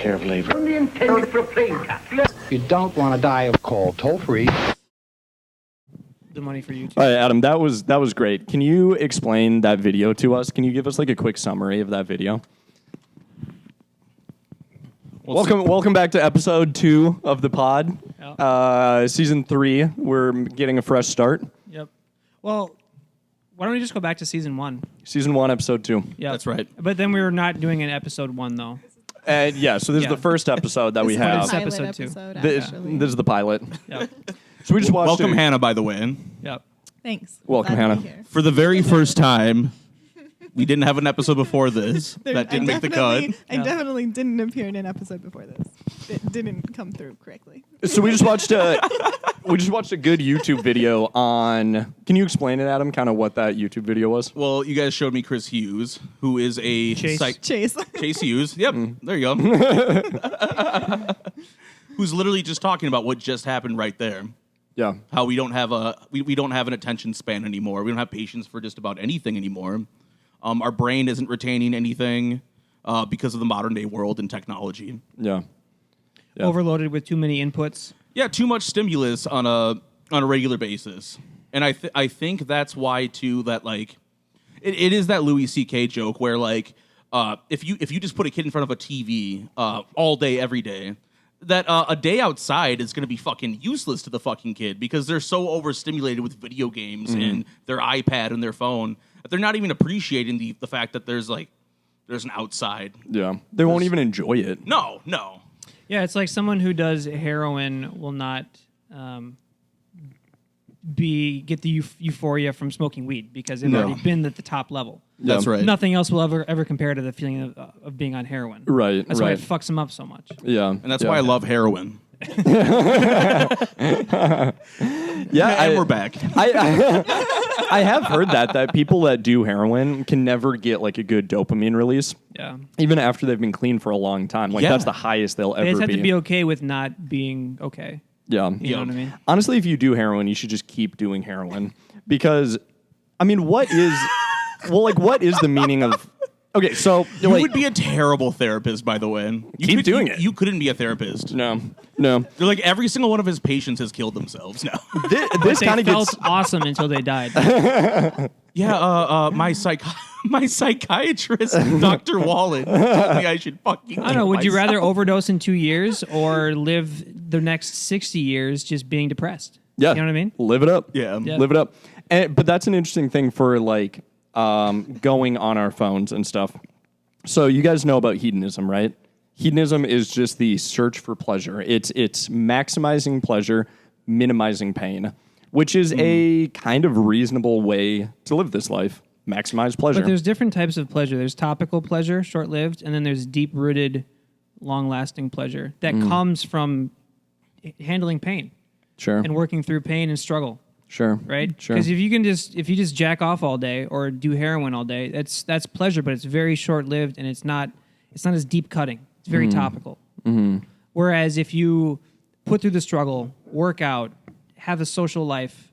carefully. Only intended for a plane capsule. You don't want to die of cold. Toll free. The money for YouTube. All right, Adam, that was great. Can you explain that video to us? Can you give us like a quick summary of that video? Welcome back to episode 2 of the pod. Yep. Season 3. We're getting a fresh start. Yep. Well, why don't we just go back to season 1? Season 1, episode 2. Yeah, that's right. But then we were not doing an episode 1 though. So this is the first episode that we have. This is episode 2. This is the pilot. Yep. So we just watched. Welcome, Hannah, by the way. Yep. Thanks. Welcome, Glad to Hannah. be here. For the very first time, we didn't have an episode before this that didn't make the cut. I definitely didn't appear in an episode before this. It didn't come through correctly. So we just watched a good YouTube video on. Can you explain it, Adam? Kind of what that YouTube video was? Well, you guys showed me Chris Hughes, who is a Chase. Chase Hughes. Yep, there you go. Who's literally just talking about what just happened right there. Yeah. How we don't have we don't have an attention span anymore. We don't have patience for just about anything anymore. Our brain isn't retaining anything because of the modern day world and technology. Yeah. Overloaded with too many inputs. Yeah, too much stimulus on a regular basis, and I think that's why too that like it is that Louis C.K. joke where like if you just put a kid in front of a TV all day every day, that a day outside is going to be fucking useless to the fucking kid because they're so overstimulated with video games and their iPad and their phone that they're not even appreciating the fact that there's an outside. Yeah. They won't even enjoy it. No. Yeah, it's like someone who does heroin will not get the euphoria from smoking weed because they've already been at the top level. Yeah. That's right. Nothing else will ever compare to the feeling of being on heroin. Right. That's why it fucks them up so much. Yeah. And that's why I love heroin. Yeah. And we're back. I have heard that people that do heroin can never get like a good dopamine release. Yeah. Even after they've been clean for a long time. Like that's the highest they'll ever be. They just have to be okay with not being okay. Yeah. You know what I mean? Honestly, if you do heroin, you should just keep doing heroin. Because, I mean, what is the meaning of... Okay, so... You would be a terrible therapist, by the way. Keep doing it. You couldn't be a therapist. No. They're like every single one of his patients has killed themselves now. This kind of felt gets... awesome until they died. Yeah, my psychiatrist, Dr. Wallen, told me I should fucking... I don't know, would you rather overdose in 2 years or live the next 60 years just being depressed? Yeah. You know what I mean? Live it up. Yeah. Live it up. But that's an interesting thing for, like, going on our phones and stuff. So you guys know about hedonism, right? Hedonism is just the search for pleasure. It's maximizing pleasure, minimizing pain, which is a kind of reasonable way to live this life. Maximize pleasure. But there's different types of pleasure. There's topical pleasure, short-lived, and then there's deep-rooted, long-lasting pleasure that comes from handling pain. Sure. And working through pain and struggle. Sure. Right? Sure. Because if you just jack off all day or do heroin all day, that's pleasure, but it's very short-lived and it's not as deep cutting. It's very topical. Mm-hmm. Whereas if you put through the struggle, work out, have a social life,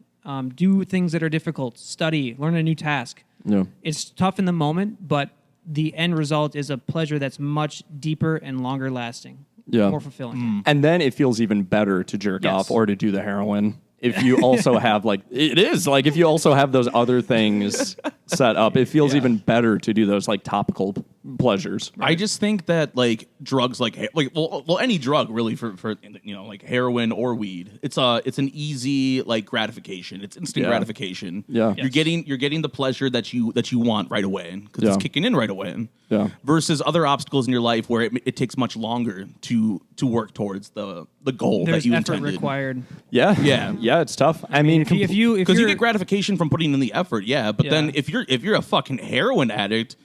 do things that are difficult, study, learn a new task. Yeah. It's tough in the moment, but the end result is a pleasure that's much deeper and longer lasting. Yeah. More fulfilling. And then it feels even better to jerk off or to do the heroin. If you also have if you also have those other things set up, it feels even better to do those like topical pleasures. Right? I just think that like drugs like any drug really for like heroin or weed, it's an easy like gratification. It's instant gratification. Yeah. You're getting the pleasure that you want right away because it's kicking in right away. Yeah. Versus other obstacles in your life where it takes much longer to work towards the goal There's that you effort intended. Required. Yeah, it's tough. I mean, If you get gratification from putting in the effort, but then if you're a fucking heroin addict,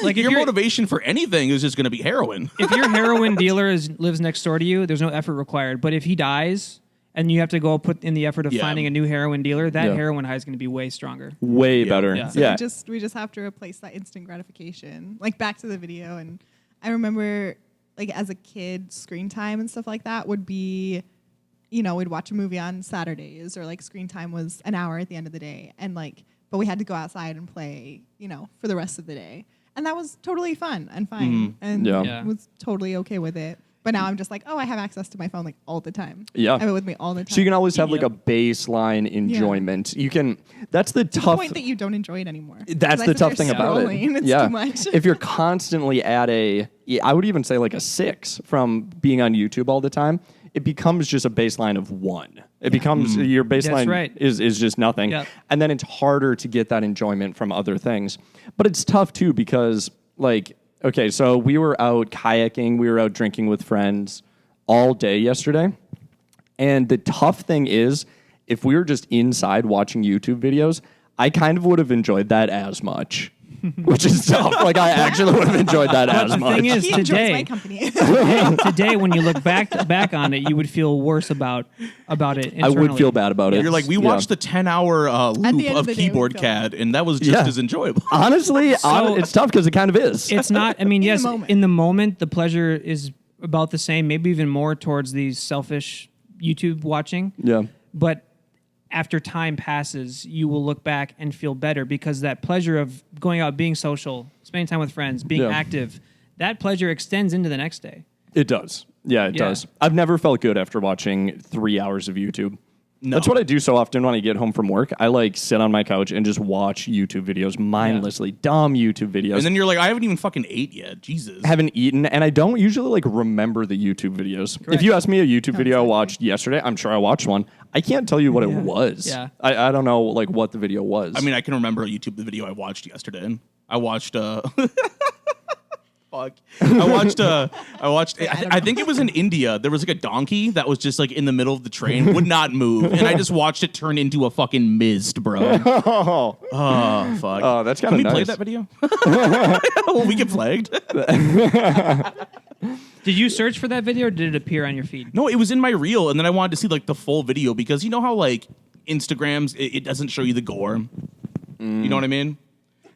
like your motivation for anything is just going to be heroin. If your heroin dealer lives next door to you, there's no effort required. But if he dies and you have to go put in the effort of finding a new heroin dealer, that heroin high is going to be way stronger. Way better. Yeah. So we just have to replace that instant gratification. Like back to the video, and I remember like as a kid, screen time and stuff like that would be, we'd watch a movie on Saturdays, or like screen time was an hour at the end of the day, and like, but we had to go outside and play, for the rest of the day. And that was totally fun and fine. And Yeah. was totally okay with it. But now I'm just like, oh, I have access to my phone like all the time. Yeah. I have it with me all the time. So you can always have like a Yep. baseline enjoyment. You can. That's the to tough. the point that you don't enjoy it anymore. That's 'Cause I the sit tough there thing about it. scrolling, It's yeah. too much. If you're constantly at I would even say like a 6 from being on YouTube all the time, it becomes just a baseline of 1. It becomes your baseline right. is just nothing. Yep. And then it's harder to get that enjoyment from other things. But it's tough too because like, okay, so we were out kayaking, we were out drinking with friends all day yesterday. And the tough thing is, if we were just inside watching YouTube videos, I kind of would have enjoyed that as much, which is tough. Like, I actually would have enjoyed that as the much. thing is, he enjoys today, my company. today, when you look back on it, you would feel worse about it. I Internally. would feel bad about it. You're like, we Yeah. watched the 10-hour loop end of of the day, we keyboard feel CAD, and that was just Yeah. as enjoyable. Honestly, So- it's tough because it kind of is. It's not. I mean, the yes, moment. in the moment, the pleasure is about the same, maybe even more towards these selfish YouTube watching. Yeah. But after time passes, you will look back and feel better because that pleasure of going out, being social, spending time with friends, being Yeah. active, that pleasure extends into the next day. It does. Yeah, it Yeah. does. I've never felt good after watching 3 hours of YouTube. No. That's what I do so often when I get home from work. I like sit on my couch and just watch YouTube videos mindlessly, dumb YouTube videos. And then you're like, I haven't even fucking ate yet. Jesus. Haven't eaten, and I don't usually like remember the YouTube videos. If you ask me a YouTube video I exactly. watched yesterday, I'm sure I watched one. I can't tell you what it was. Yeah. I don't know like what the video was. I mean, I can remember a YouTube video I watched yesterday. I watched fuck. I think it was in India. There was like a donkey that was just like in the middle of the train, would not move, and I just watched it turn into a fucking mist, bro. oh, Oh fuck. Oh, that's Can kinda we play nice. that video? Will we get flagged? Did you search for that video or did it appear on your feed? No, it was in my reel, and then I wanted to see like the full video because you know how like Instagrams it doesn't show you the gore. You know what I mean?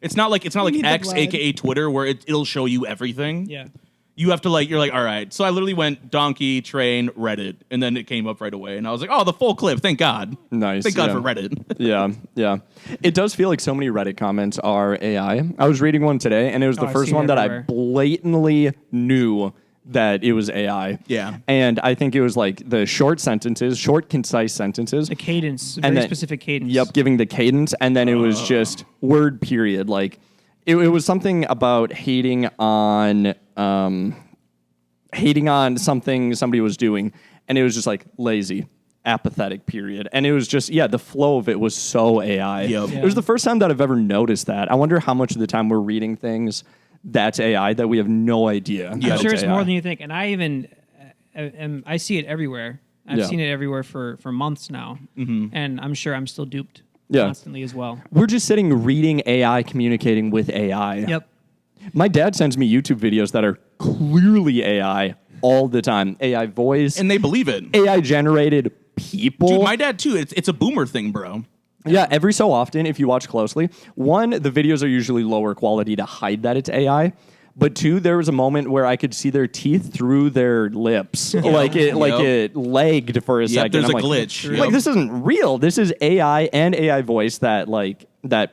It's not like need the X, blood. aka Twitter, where it'll show you everything. Yeah. You have to you're like, all right. So I literally went donkey, train, Reddit, and then it came up right away, and I was like, oh, the full clip. Thank God. Nice, Thank God yeah. for Reddit. yeah. It does feel like so many Reddit comments are AI. I was reading one today, and it was the I've first seen one it that I everywhere. blatantly knew that it was AI. Yeah. And I think it was like the short sentences, short, concise sentences. The cadence, a And very then- specific cadence. Yep, giving the cadence, and then it was just word period. Like it was something about hating on something somebody was doing, and it was just like lazy, apathetic. Period. And it was just the flow of it was so AI. Yep. It was the first time that I've ever noticed that. I wonder how much of the time we're reading things that's AI that we have no idea. I'm that sure it's AI. more than you think, and I even I see it everywhere. I've Yeah. seen it everywhere for months now, and I'm sure I'm still duped Yeah. constantly as well. We're just sitting reading AI, communicating with AI. Yep. My dad sends me YouTube videos that are clearly AI all the time. AI voice, And they believe it. AI generated people. Dude, my dad too. It's a boomer thing, bro. Yeah, every so often, if you watch closely, one, the videos are usually lower quality to hide that it's AI. But two, there was a moment where I could see their teeth through their lips, like it lagged for a second. there's I'm a like, glitch. I'm Yep. like, this isn't real. This is AI and AI voice that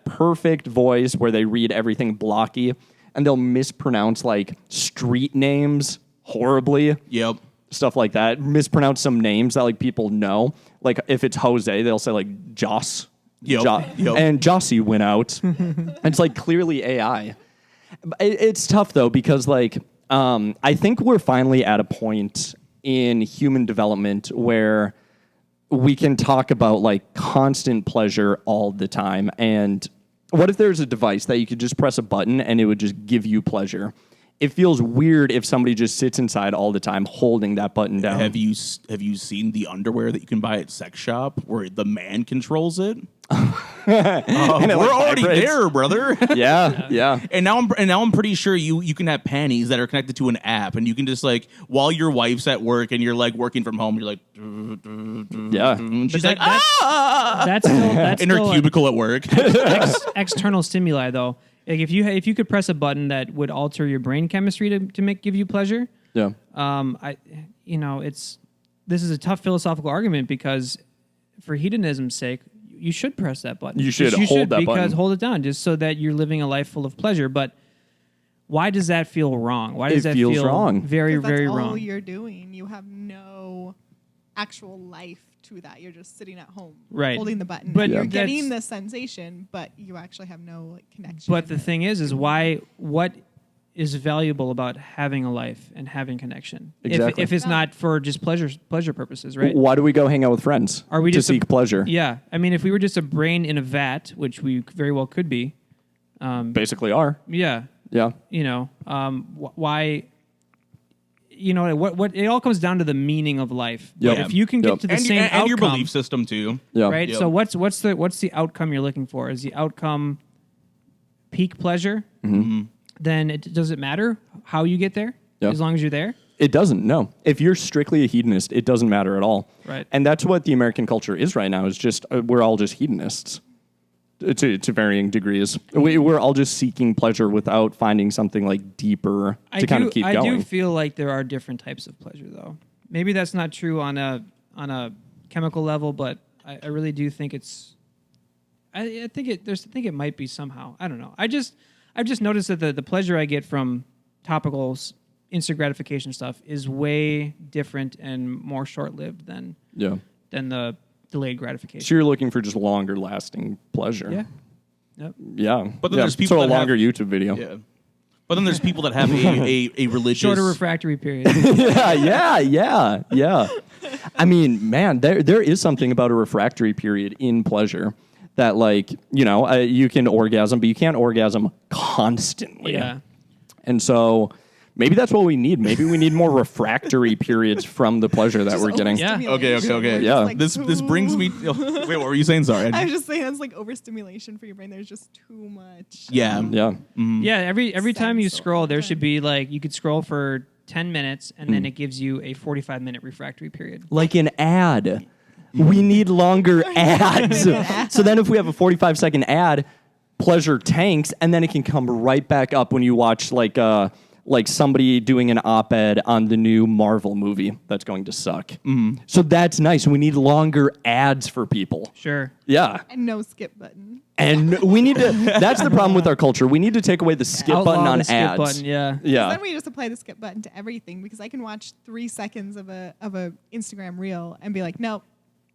perfect voice where they read everything blocky and they'll mispronounce like street names horribly. Yep. Stuff like that. Mispronounce some names that like people know. Like if it's Jose, they'll say like Joss. Yep. Yep. And Jossie went out. And it's like clearly AI. It's tough though because like I think we're finally at a point in human development where we can talk about like constant pleasure all the time. And what if there's a device that you could just press a button and it would just give you pleasure? It feels weird if somebody just sits inside all the time holding that button down. Have you seen the underwear that you can buy at sex shop where the man controls it? And it, We're like, already vibrates. there, brother. Yeah. And now I'm pretty sure you can have panties that are connected to an app, and you can just like while your wife's at work and you're like working from home, you're like, Yeah. and she's But like, ah, That's in her still cubicle at work. external stimuli though. Like if you could press a button that would alter your brain chemistry to give you pleasure, Yeah. this is a tough philosophical argument because for hedonism's sake, you should press that button. You should hold that because button. hold it down just so that you're living a life full of pleasure. But why does that feel wrong? Why does It that feels feel wrong. very, 'Cause that's very all wrong? you're doing. You have no actual life to that. You're just sitting at home, Right. holding the button. But And you're that's- getting the sensation, but you actually have no like connection. But the thing is why? What is valuable about having a life and having connection? Exactly. If it's not for just pleasure purposes, right? Why do we go hang out with friends? Are we to just seek pleasure? Yeah, I mean, if we were just a brain in a vat, which we very well could be, Basically are. yeah, Yeah. you know, why? You know, what it all comes down to the meaning of life. Yep. If you can get Yep. to the and, same and outcome, your belief system too. Yeah. right? Yep. So what's the outcome you're looking for? Is the outcome peak pleasure? Mm-hmm. Then does it matter how you get there? Yep. As long as you're there. It doesn't, no. If you're strictly a hedonist, it doesn't matter at all. Right. And that's what the American culture is right now, is just, we're all just hedonists to varying degrees. We're all just seeking pleasure without finding something like deeper to kind of keep I going. do feel like there are different types of pleasure, though. Maybe that's not true on a chemical level, but I really do think it's. I think it might be somehow. I don't know. I've just noticed that the pleasure I get from topical instant gratification stuff is way different and more short lived than Yeah. the delayed gratification. So you're looking for just longer lasting pleasure. Yeah. Yep. Yeah. But then Yeah. there's people so a that have- longer YouTube video. Yeah. But then there's people that have a religious Shorter refractory period. yeah. I mean, man, there is something about a refractory period in pleasure that, like, you know, you can orgasm, but you can't orgasm constantly. Yeah. And so maybe that's what we need. Maybe we need more refractory periods from the pleasure that we're getting. Yeah. Okay. Yeah. This brings me. Wait, what were you saying? Sorry. I was just saying it's like overstimulation for your brain. There's just too much. Yeah. Yeah. Yeah, every time you Sense scroll, all there the should time. be like you could scroll for 10 minutes and Hmm. then it gives you a 45-minute refractory period. Like an ad. We need longer ads. So then if we have a 45-second ad, pleasure tanks, and then it can come right back up when you watch like somebody doing an op-ed on the new Marvel movie that's going to suck. So that's nice. We need longer ads for people. Sure. Yeah. And no skip button. And we need to, that's the problem with our culture. We need to take away the skip Outlaw button on the skip ads. button, yeah. Yeah. Then we just apply the skip button to everything because I can watch 3 seconds of a Instagram reel and be like, nope.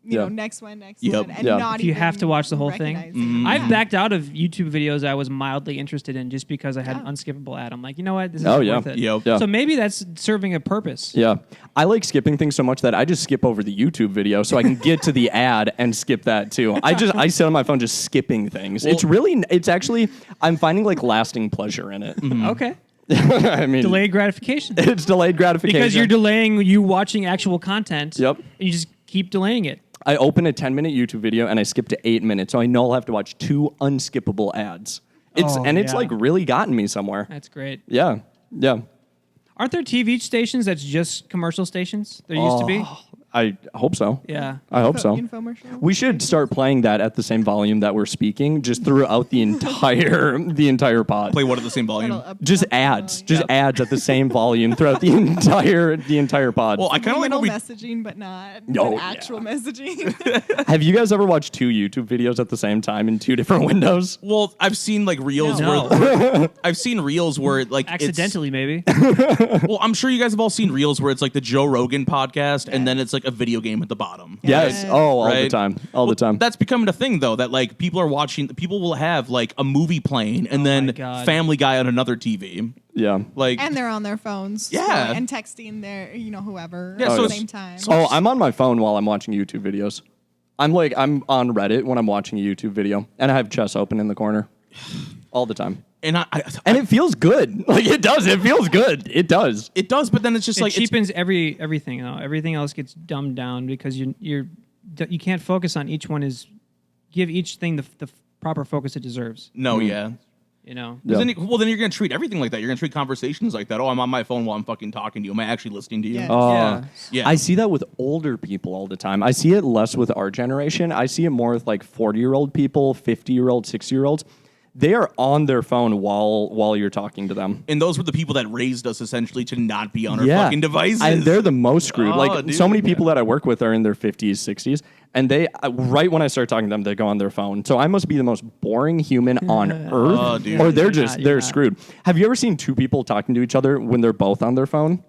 You Yeah. know, next one, and Yeah. not If you even have to watch the whole thing. recognize it. I've backed out of YouTube videos I was mildly interested in just because I had an unskippable ad. I'm like, you know what? This is Oh, yeah. worth it. Yep. Yeah. So maybe that's serving a purpose. Yeah. I like skipping things so much that I just skip over the YouTube video so I can get to the ad and skip that too. I sit on my phone just skipping things. It's actually, I'm finding like lasting pleasure in it. Okay. I mean, Delayed gratification. it's delayed gratification. Because you're delaying you watching actual content. Yep. And you just keep delaying it. I open a 10-minute YouTube video and I skip to 8 minutes, so I know I'll have to watch 2 unskippable ads. It's yeah. like really gotten me somewhere. That's great. Yeah. Aren't there TV stations that's just commercial stations? There used to be. I hope so. Yeah. I hope so. Infomercial. We should start playing that at the same volume that we're speaking, just throughout the entire pod. Play what at the same volume? That'll up- Just up the ads, volume. just ads at the same volume throughout the entire pod. Well, I kind of like what we. messaging, but not Oh, but actual messaging. Have you guys ever watched 2 YouTube videos at the same time in 2 different windows? Well, I've seen like reels No. where I've seen reels where like it's- Accidentally, maybe. Well, I'm sure you guys have all seen reels where it's like the Joe Rogan podcast, and then it's like a video game at the bottom. Yes. Yeah. Oh, all the Right? time. All the time. That's becoming a thing though. That like people are watching. People will have like a movie playing, and my then God. Family Guy on another TV. Yeah. Like and they're on their phones. Yeah. And texting their, whoever Yeah, at so the it's- same time. Oh, I'm on my phone while I'm watching YouTube videos. I'm on Reddit when I'm watching a YouTube video, and I have chess open in the corner all the time. and And it feels good. Like it does. It feels good. It does. it does, but then it's just It like it's, cheapens everything. Though. Everything else gets dumbed down because you can't focus on each one. Give each thing the proper focus it deserves. no, yeah. You know. 'Cause Yeah. then you're gonna treat everything like that. You're gonna treat conversations like that. Oh, I'm on my phone while I'm fucking talking to you. Am I actually listening to you? Yeah. Yeah. Yeah. I see that with older people all the time. I see it less with our generation. I see it more with like 40-year-old people, 50-year-old, 60-year-olds. they are on their phone while you're talking to them. And those were the people that raised us essentially to not be on our fucking devices. And they're the most screwed. Oh, like dude, so many people that I work with are in their 50s, 60s, and they right when I start talking to them, they go on their phone. So I must be the most boring human on earth, Oh, dude. or they're You're just not, they're you're not. screwed. Have you ever seen two people talking to each other when they're both on their phone?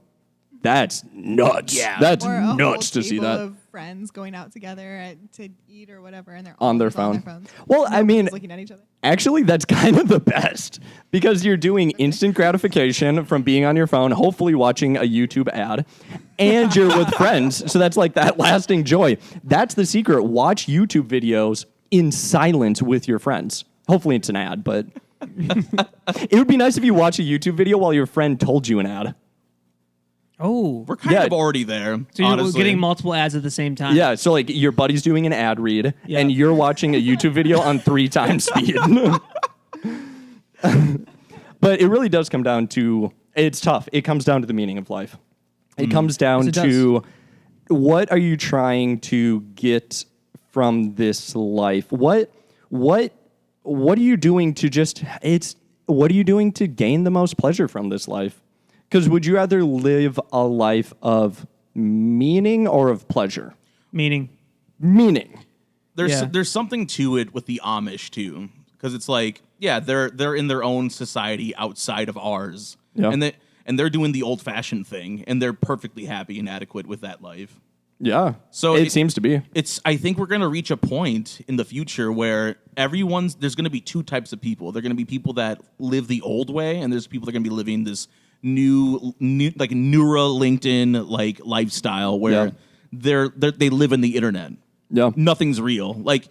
That's nuts. Yeah. That's Or a whole nuts to see table that. of friends going out together to eat or whatever, and they're On their always on their phone. phones. Well, I mean, Nobody's looking at each other. actually, that's kind of the best because you're doing instant gratification from being on your phone, hopefully watching a YouTube ad, and you're with friends. So that's like that lasting joy. That's the secret. Watch YouTube videos in silence with your friends. Hopefully, it's an ad, but it would be nice if you watch a YouTube video while your friend told you an ad. Oh, We're kind Yeah. of already there. so you're honestly. getting multiple ads at the same time. Yeah, so like your buddy's doing an ad read, Yeah. and you're watching a YouTube video on 3 times speed. But it really does come down to, it's tough. It comes down to the meaning of life. It comes down Yes, it to what are you trying to get from this life? What are you doing to what are you doing to gain the most pleasure from this life? Because would you rather live a life of meaning or of pleasure? Meaning, Meaning. There's something to it with the Amish too, because it's like, yeah, they're in their own society outside of ours, Yeah. and they're doing the old fashioned thing, and they're perfectly happy and adequate with that life. Yeah. So it seems to be. I think we're gonna reach a point in the future where there's gonna be two types of people. They're gonna be people that live the old way, and there's people that are gonna be living this new like Neura-LinkedIn like lifestyle where they live in the internet. Yeah. Nothing's real. Like,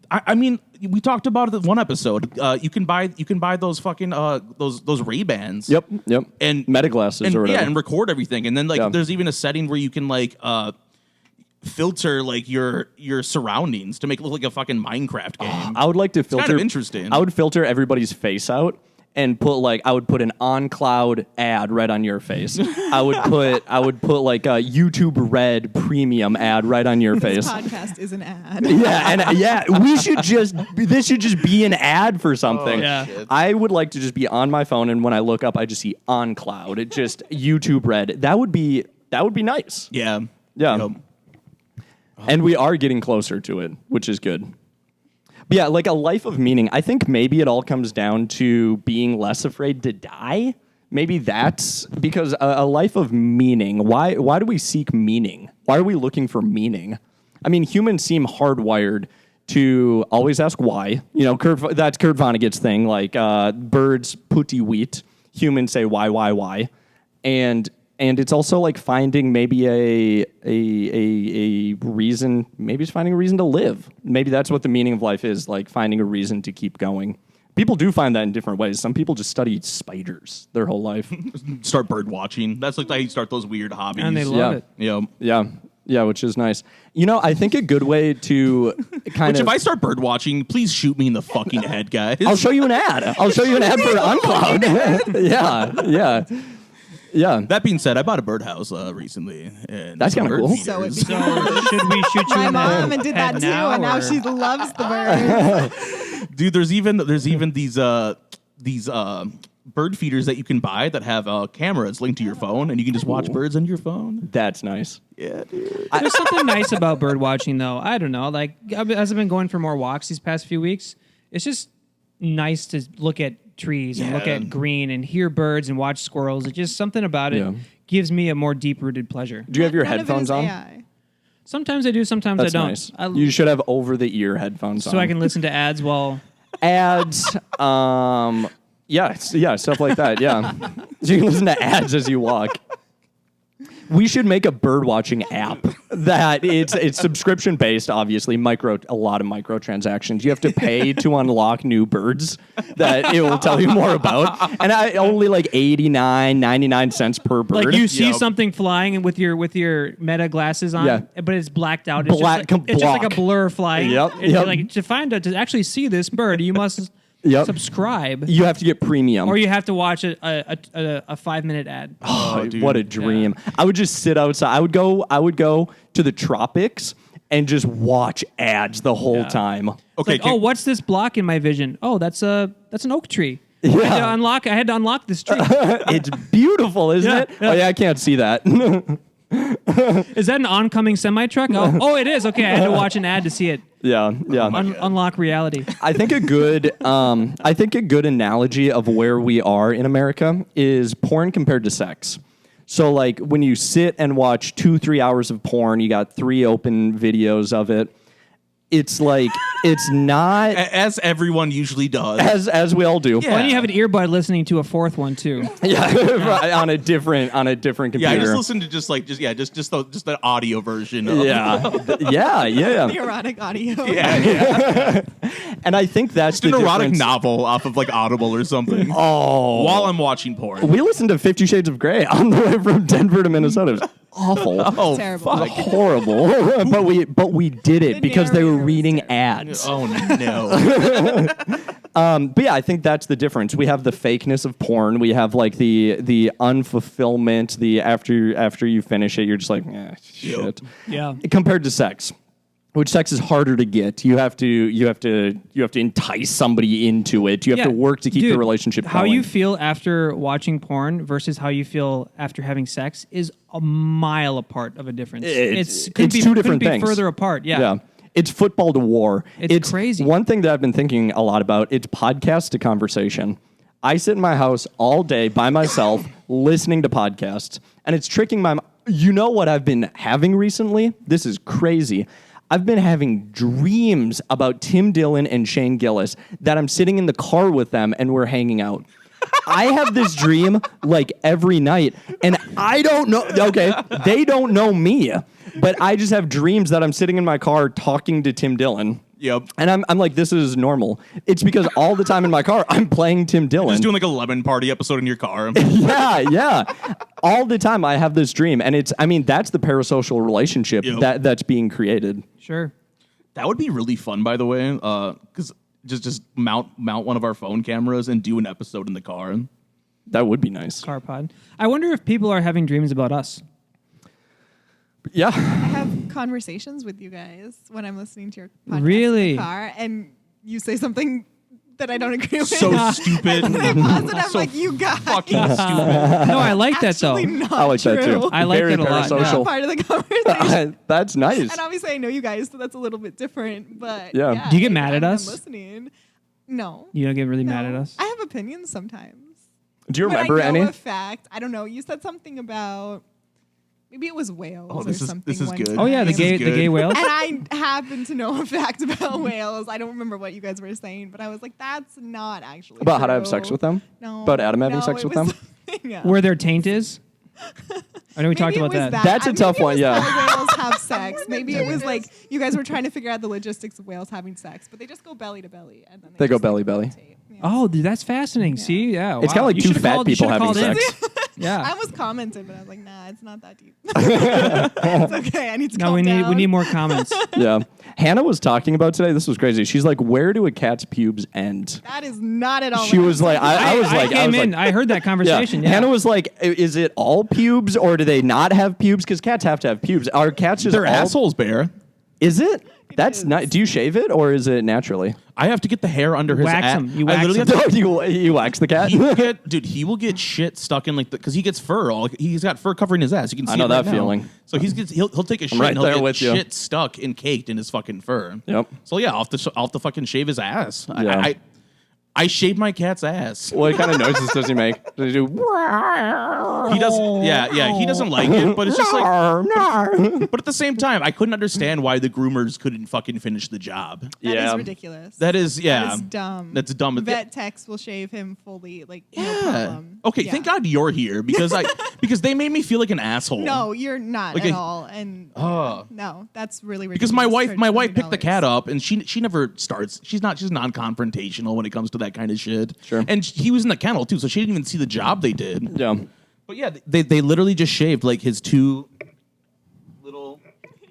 I mean, we talked about it in one episode. You can buy those fucking those Ray-Bans. Yep. And meta glasses and, or whatever. yeah, and record everything. And then like there's even a setting where you can like filter like your surroundings to make it look like a fucking Minecraft game. I would like to filter. kind of interesting. I would filter everybody's face out and I would put an on-cloud ad right on your face. I would put like a YouTube Red premium ad right on your This face. podcast is an ad. This should just be an ad for something. Yeah. shit. I would like to just be on my phone, and when I look up, I just see on cloud. It just YouTube Red. That would be nice. Yeah. Yeah. Yep. And we are getting closer to it, which is good. But yeah, like a life of meaning. I think maybe it all comes down to being less afraid to die. Maybe that's because a life of meaning. Why do we seek meaning? Why are we looking for meaning? I mean, humans seem hardwired to always ask why. You know, that's Kurt Vonnegut's thing. Like birds putty wheat. Humans say why, and it's also like finding maybe a reason. Maybe it's finding a reason to live. Maybe that's what the meaning of life is, like finding a reason to keep going. People do find that in different ways. Some people just study spiders their whole life. Start bird watching. That's like how you start those weird hobbies. and they love it. Yeah. Yeah, which is nice. You know, I think a good way to kind Which of. if I start bird watching, please shoot me in the fucking head, guys. I'll show you an ad. I'll show you an ad for OnCloud. Yeah. That being said, I bought a birdhouse recently. And That's kinda bird cool. feeders. So it So should we shoot you My in the mom did head that too, and now or- she loves the birds. Dude, there's even these bird feeders that you can buy that have cameras linked to your phone, and you can just watch birds on your phone. That's nice. Yeah, dude. There's something nice about bird watching, though. I don't know. Like, as I've been going for more walks these past few weeks, it's just nice to look at trees and look Yeah. at green and hear birds and watch squirrels. It's just something about it Yeah. gives me a more deep-rooted pleasure. Do you have your None of it headphones is on? AI. Sometimes I do, sometimes That's I don't. nice. You should have over-the-ear headphones on. so I can listen to ads while... ads. Yeah, stuff like that. Yeah, so you can listen to ads as you walk. We should make a bird watching app that it's subscription based. Obviously, a lot of microtransactions. You have to pay to unlock new birds that it will tell you more about, and only like 99 cents per bird. Like you see Yep. something flying with your Meta glasses on, Yeah. but it's blacked out. It's, Black- it's just like a block. blur flying. Yep, And yep. Like to actually see this bird, you must Yep. subscribe, You have to get premium. or you have to watch a 5-minute ad. Oh, dude. what a dream! I would just sit outside. I would go to the tropics and just watch ads the whole time. Okay. Like, what's this block in my vision? Oh, that's an oak tree. I had to unlock this tree. It's beautiful, isn't it? Yeah. Oh yeah, I can't see that. Is that an oncoming semi truck? Oh, it is. Okay, I had to watch an ad to see it. Yeah. Unlock reality. I think a good analogy of where we are in America is porn compared to sex. So like when you sit and watch 2-3 hours of porn, you got 3 open videos of it. It's like it's not as everyone usually does. as we all do. Yeah. Why don't you have an earbud listening to a fourth one too? Yeah, right, on a different computer. Yeah, I just listen to just the audio version. Of Yeah. The erotic audio. Yeah. And I think that's an the erotic difference. novel off of like Audible or something. Oh, While I'm watching porn. we listened to 50 Shades of Grey on the way from Denver to Minnesota. It was awful. Oh, Terrible. fuck. Horrible. but we did it The because they were narrator was reading terrible. ads. Oh no. But yeah, I think that's the difference. We have the fakeness of porn. We have like the unfulfillment. The after you finish it, you're just like, shit. Yeah. Compared to sex, which sex is harder to get. You have to entice somebody into it. You have to work to keep the relationship going. How you feel after watching porn versus how you feel after having sex is a mile apart of a difference. It's Couldn't two different couldn't be things. further apart. Yeah. It's football to war. It's crazy. One thing that I've been thinking a lot about, it's podcast to conversation. I sit in my house all day by myself listening to podcasts, and it's tricking my mind. You know what I've been having recently? This is crazy. I've been having dreams about Tim Dillon and Shane Gillis that I'm sitting in the car with them and we're hanging out. I have this dream like every night, and I don't know. Okay, they don't know me, but I just have dreams that I'm sitting in my car talking to Tim Dillon. Yep. And I'm like, this is normal. It's because all the time in my car, I'm playing Tim Dillon. Just doing like a lemon party episode in your car. Yeah. All the time I have this dream. And that's the parasocial relationship that's being created. Sure. That would be really fun, by the way. Because just mount one of our phone cameras and do an episode in the car. That would be nice. Car pod. I wonder if people are having dreams about us. Yeah. I have conversations with you guys when I'm listening to your podcast Really? in the car, and you say something that I don't agree with. So stupid. And I pause and I'm So like, you guys. Fucking stupid. No, I like that though. Actually not I like that true. too. I like Very that a lot, yeah. parasocial. Part of the conversation. That's nice. And obviously I know you guys, so that's a little bit different. But Yeah. Do you get mad at I'm us? listening. No. You don't get really mad No. at us? I have opinions sometimes. Do you When remember I know any? a fact, I don't know. You said something about maybe it was whales Oh, or this is something. one good. time. Oh yeah, the This is gay good. whales. And I happen to know a fact about whales. I don't remember what you guys were saying, but I was like, that's not actually About how to have true. sex with them? No. About Adam having no, sex it with was them? something else. Where their taint is? I know we talked Maybe about it was that. That's a Maybe tough it one, was yeah. how whales have sex. Maybe it was like you guys were trying to figure out the logistics of whales having sex, but they just go belly to belly, and then They go just, belly like, belly. rotate. Yeah. Oh, dude, that's fascinating. See, yeah. It's kinda like You two should've fat called- you people should've having called in. sex. Yeah. I almost commented, but I was like, nah, it's not that deep. It's okay. I need to No, calm we down. need more comments. Yeah. Hannah was talking about today. This was crazy. She's like, where do a cat's pubes end? That is not at all. She what was I'm like, saying. I was like, came in. I heard that conversation. Yeah. Hannah was like, is it all pubes or do they not have pubes? Because cats have to have pubes. Are cats just Their all- assholes bare. Is it? That's is. not. Do you shave it or is it naturally? I have to get the hair under his Wax ass. him. You I wax literally him. have to you wax the cat? he will get, dude, he will get shit stuck in like because he gets fur. He's got fur covering his ass. You can see I know it right that now. feeling. So he'll take a shit right and he'll there get with you. shit stuck and caked in his fucking fur. Yep. So yeah, I'll have to fucking shave his ass. Yeah. I shave my cat's ass. What kind of noises does he make? Does he do? He doesn't. Yeah. He doesn't like it, but it's just like. But at the same time, I couldn't understand why the groomers couldn't fucking finish the job. That Yeah. is ridiculous. That is That is dumb. That's dumb. Vet techs will shave him fully, like no Yeah. problem. Okay. Yeah. Thank God you're here because they made me feel like an asshole. No, you're not Like at a- all. And no, that's really ridiculous. Because my wife for picked the $20. cat up and she never starts. She's non-confrontational when it comes to that kind of shit. Sure. And he was in the kennel too, so she didn't even see the job they did. Yeah. But yeah, they literally just shaved like his two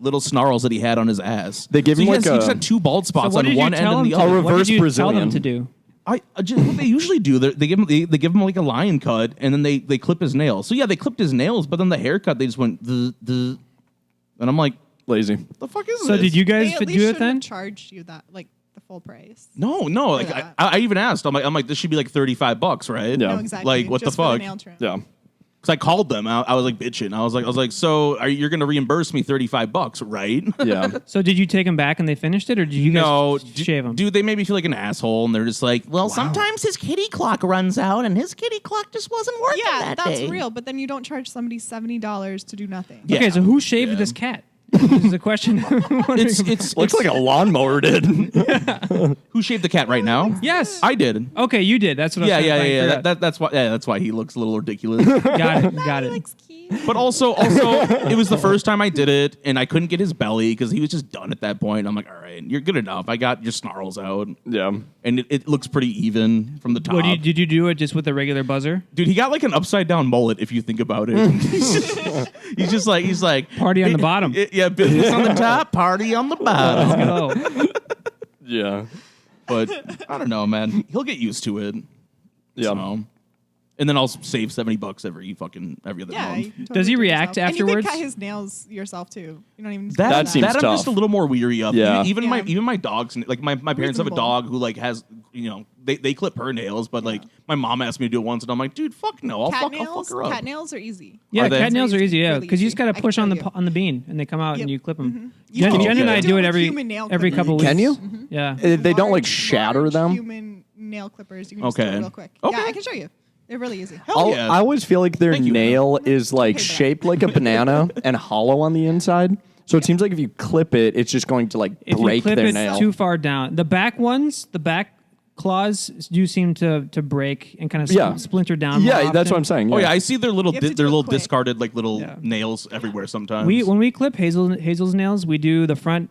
little snarls that he had on his ass. They give him he like has a- got two bald So spots what on did you one end tell and him? the To, other. what reverse did you tell Brazilian. them to do? I just what they usually do. They give him like a lion cut and then they clip his nails. So yeah, they clipped his nails, but then the haircut they just went the and I'm like, Lazy. The fuck is So this? did you guys They at do least it shouldn't then? have charged you that, like, the full price. No. Like that. I even asked. I'm like, this should be like $35, right? Yeah. No, exactly. Like, what Just the for fuck? nail trim. Because I called them. I was like bitching. I was like, so you're gonna reimburse me $35, right? Yeah. So did you take them back and they finished it, or did you guys No, shave them? Dude, they made me feel like an asshole, and they're just like, well, sometimes his kitty clock runs out, and his kitty clock just wasn't working Yeah, that that's day. real. But then you don't charge somebody $70 to do nothing. Yeah. Okay, so who shaved this cat? This is a question. It's Looks like a lawnmower did. who shaved the cat right now? Yes. I did. Okay, you did. That's what I was trying to figure out. That's why. Yeah, that's why he looks a little ridiculous. Got it. Got He it. looks cute. But also, it was the first time I did it, and I couldn't get his belly because he was just done at that point. I'm like, all right, you're good enough. I got your snarls out, Yeah. and it looks pretty even from the top. What, did you do it just with a regular buzzer? Dude, he got like an upside down mullet if you think about it. he's like Party on the bottom. Yeah, business on the top, party on the bottom. Oh, Yeah. But I don't know, man. He'll get used to it. Yeah. So. And then I'll save $70 every other Yeah. month. you can Does he do it react yourself. afterwards? And you can cut his nails yourself too. You don't even That seems I'm tough. just a little more weary of. Yeah. Even Yeah. my dogs, like my parents have a Reasonable. dog who like has, they clip her nails, but like my mom asked me to do it once, and I'm like, dude, fuck no, I'll fuck her up. Cat nails are easy. yeah, Are they? cat nails are easy. Yeah, Really because you just easy. gotta I can push on show the you. on the bean and they come out and you clip them. You Jen, can Jen and I do do it it with every human nail every couple clippers. weeks. Can you? Yeah. They don't like Large- shatter large them. Human nail clippers. You can just do Okay. it real quick. Okay. Yeah, I can show you. They're really easy. Hell yeah. I always feel like their Thank you, nail is like Okay, but- shaped like a banana and hollow on the inside. So it seems like if you clip it, it's just going to like If you break clip their it nail. too far down, the back claws do seem to break and kind of Yeah. splinter down. more Yeah, that's often. what I'm saying. Oh yeah, I see their little You have to do it quick. discarded like little Yeah. nails everywhere sometimes. When we clip Hazel's nails, we do the front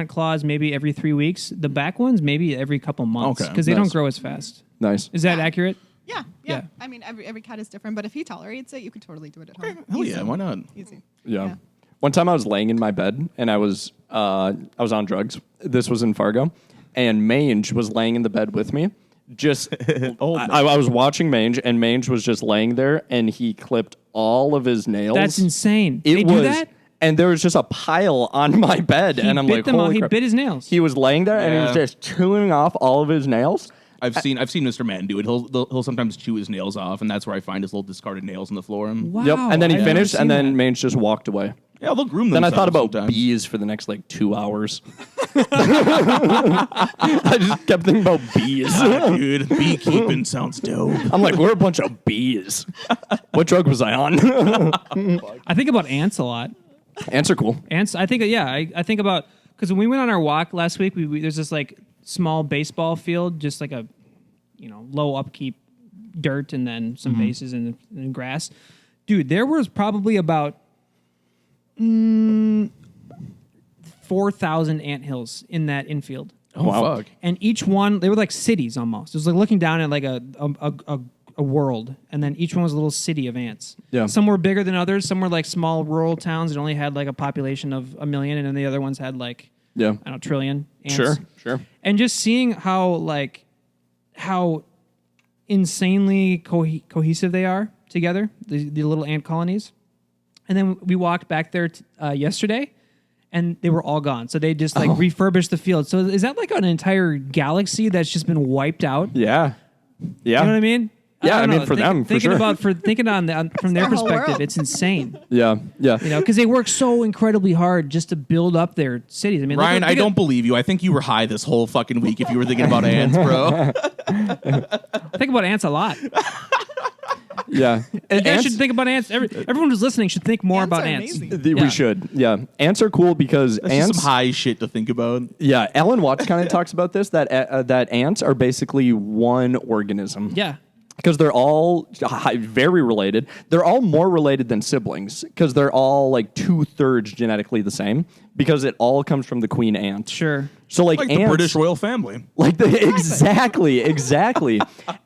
claws maybe every 3 weeks. The back ones maybe every couple months Okay, because they nice. don't grow as fast. Nice. Is that accurate? Yeah, Yeah. yeah. I mean, every cat is different, but if he tolerates it, you could totally do it at home. Hell Easy. yeah, why not? Easy. Yeah. One time I was laying in my bed and I was on drugs. This was in Fargo, and Mange was laying in the bed with me. Just I was watching Mange, and Mange was just laying there, and he clipped all of his nails. That's insane. It they was, do that? and there was just a pile on my bed, He and I'm bit like, them all. holy He crap. bit his nails. He was laying there, and he was Yeah. just chewing off all of his nails. I've seen Mr. Man do it. He'll sometimes chew his nails off, and that's where I find his little discarded nails on the floor. Wow. Yep. And then he I've never finished, seen and then that. Mange just walked away. Yeah, they'll groom Then I themselves thought about sometimes. bees for the next like 2 hours. I just kept thinking about bees. Dude, beekeeping sounds dope. I'm like, we're a bunch of bees. What drug was I on? I think about ants a lot. Ants are cool. Ants. I think I think about because when we went on our walk last week, there's this like small baseball field, just like a low upkeep dirt and then some bases and grass. Dude, there was probably about 4,000 anthills in that infield. Oh, Wow. fuck. And each one, they were like cities almost. It was like looking down at like a world, and then each one was a little city of ants. Yeah. Some were bigger than others. Some were like small rural towns that only had like a population of 1 million, and then the other ones had like Yeah. I don't know, trillion ants. Sure. And just seeing how insanely cohesive they are together, the little ant colonies. And then we walked back there yesterday, and they were all gone. So they just like refurbished the field. So is that like an entire galaxy that's just been wiped out? Yeah. Yeah. You know what I mean? Yeah, don't I mean, know. for them, for thinking sure. about thinking from their their whole perspective, world. it's insane. Yeah. Yeah. Because they work so incredibly hard just to build up their cities. I mean, Ryan, look I at- don't believe you. I think you were high this whole fucking week if you were thinking about ants, bro. think about ants a lot. Yeah. You guys Ants- should think about ants. Everyone who's listening should think more Ants about are ants. amazing. We Yeah. should. Yeah. Ants are cool because That's just ants. some high shit to think about. Yeah. Ellen Watts kind of talks about this that ants are basically one organism. Yeah. Because they're all very related. They're all more related than siblings because they're all like 2/3 genetically the same because it all comes from the queen ant. Sure. So like Like ants, the British royal family. like exactly.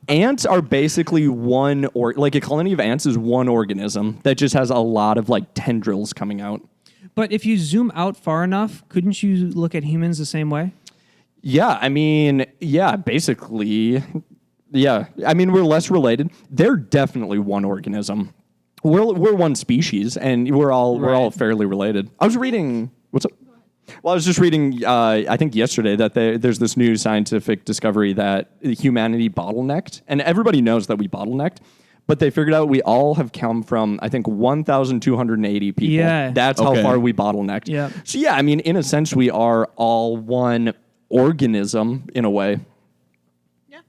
Ants are basically one or like a colony of ants is one organism that just has a lot of like tendrils coming out. But if you zoom out far enough, couldn't you look at humans the same way? Yeah, I mean, yeah, basically. Yeah, I mean, we're less related. They're definitely one organism. We're one species, and we're all Right. fairly related. I was reading Well, I was just reading, I think yesterday, that there's this new scientific discovery that humanity bottlenecked, and everybody knows that we bottlenecked, but they figured out we all have come from, I think, 1,280 people. Yeah. That's how far we bottlenecked. Yeah. So, yeah, I mean, in a sense, we are all one organism in a way. Yeah.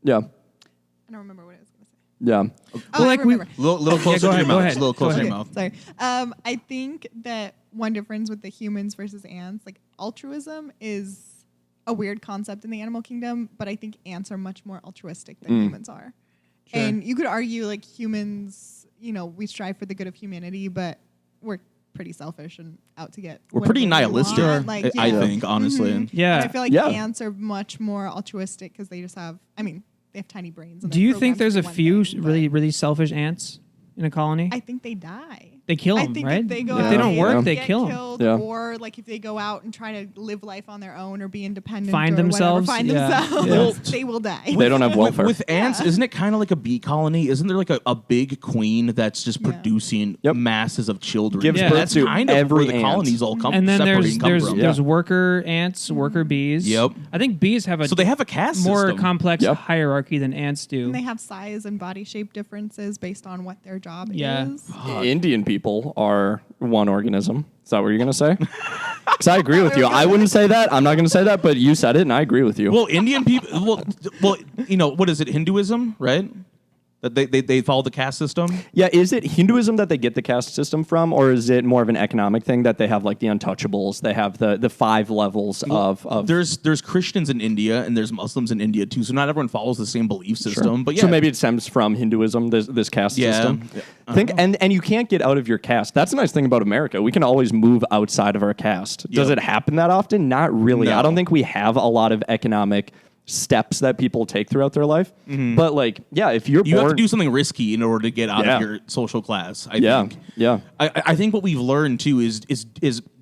Yeah. I don't remember what I was going to say. Yeah. Oh, Well, I like we- remember. Little closer go to ahead, your go mouth. ahead. Just a little closer to Go your Okay, mouth. sorry. I think that one difference with the humans versus ants, like altruism is a weird concept in the animal kingdom, but I think ants are much more altruistic than humans are. And you could argue like humans, we strive for the good of humanity, but we're pretty selfish and out to get. We're pretty whatever we nihilistic, want. Like, I yeah. think, honestly. Yeah. And I feel like Yeah. ants are much more altruistic because they just have, they have tiny brains. And Do they're you think programmed there's to a do one few thing, but really, really selfish ants in a colony? I think they die. They kill I them, think right? if they go if out they don't and work, either they get kill them. killed, Yeah. or like if they go out and try to live life on their own or be independent, Find or themselves? find Yeah. themselves, Yeah. Well, they will die. They don't have welfare. With ants, Yeah. isn't it kind of like a bee colony? Isn't there like a big queen that's just Yeah. producing Yep. masses of children? Gives Yeah. birth That's to kind of every where the ant. colonies all come And then separate and come there's from. there's worker ants, worker bees. Yep. I think bees have a So they have a caste more system. complex Yep. hierarchy than ants do. And they have size and body shape differences based on what their job Yeah. is. Indian people are one organism. Is that what you're going to say? Because I agree with you. I wouldn't say that. I'm not going to say that, but you said it, and I agree with you. Well, Indian people. Well, what is it? Hinduism, right? That they follow the caste system. Yeah, is it Hinduism that they get the caste system from, or is it more of an economic thing that they have like the untouchables? They have the 5 levels of. There's Christians in India and there's Muslims in India too. So not everyone follows the same belief system. But yeah, So maybe it stems from Hinduism, this caste system. Think and you can't get out of your caste. That's the nice thing about America. We can always move outside of our caste. Does Yep. it happen that often? Not really. No. I don't think we have a lot of economic steps that people take throughout their life. But like, yeah, if you're you born, have to do something risky in order to get out Yeah. of your social class. I yeah, think. yeah. I think what we've learned too is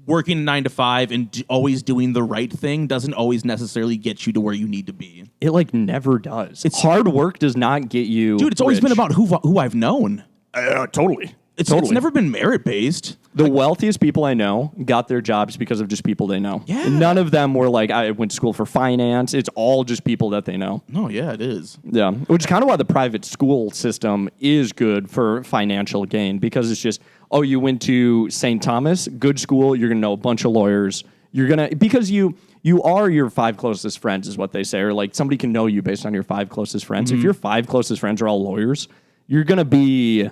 working 9 to 5 and always doing the right thing doesn't always necessarily get you to where you need to be. It like never does. Hard work does not get you, Dude, it's always rich. been about who I've known. Totally. It's never been merit based. The wealthiest people I know got their jobs because of just people they know. Yeah. And none of them were like, I went to school for finance. It's all just people that they know. No, yeah, it is. Yeah. Which is kind of why the private school system is good for financial gain, because it's just, oh, you went to St. Thomas, good school, you're going to know a bunch of lawyers. You're going to, because you are your 5 closest friends is what they say, or like somebody can know you based on your 5 closest friends. If your 5 closest friends are all lawyers, you're going to be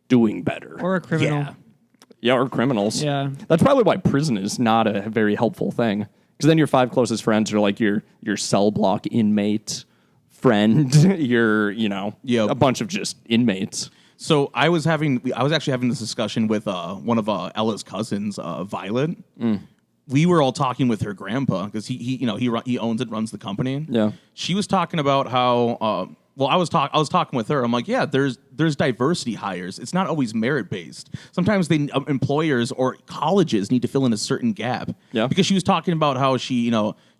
doing better. or a criminal. Yeah. Yeah, or criminals. Yeah. That's probably why prison is not a very helpful thing. Because then your 5 closest friends are like your cell block inmate friend, Yep. a bunch of just inmates. So I was actually having this discussion with one of Ella's cousins, Violet. We were all talking with her grandpa because he owns and runs the company. Yeah. She was talking about how I was talking with her. I'm like, yeah, there's diversity hires. It's not always merit based. Sometimes employers or colleges need to fill in a certain gap. Yeah. Because she was talking about how she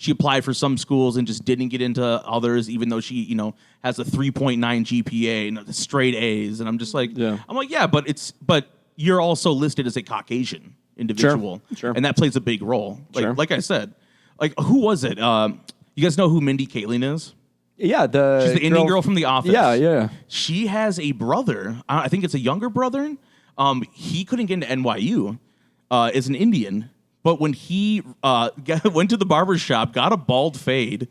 applied for some schools and just didn't get into others, even though she has a 3.9 GPA and straight A's. And I'm just like, Yeah. I'm like, yeah, but you're also listed as a Caucasian individual, Sure. and that plays a big role. Sure. Like I said, like who was it? You guys know who Mindy Kaling is? Yeah, She's the Indian girl from The Office. Yeah. She has a brother. I think it's a younger brother. He couldn't get into NYU as an Indian, but when he went to the barber shop, got a bald fade,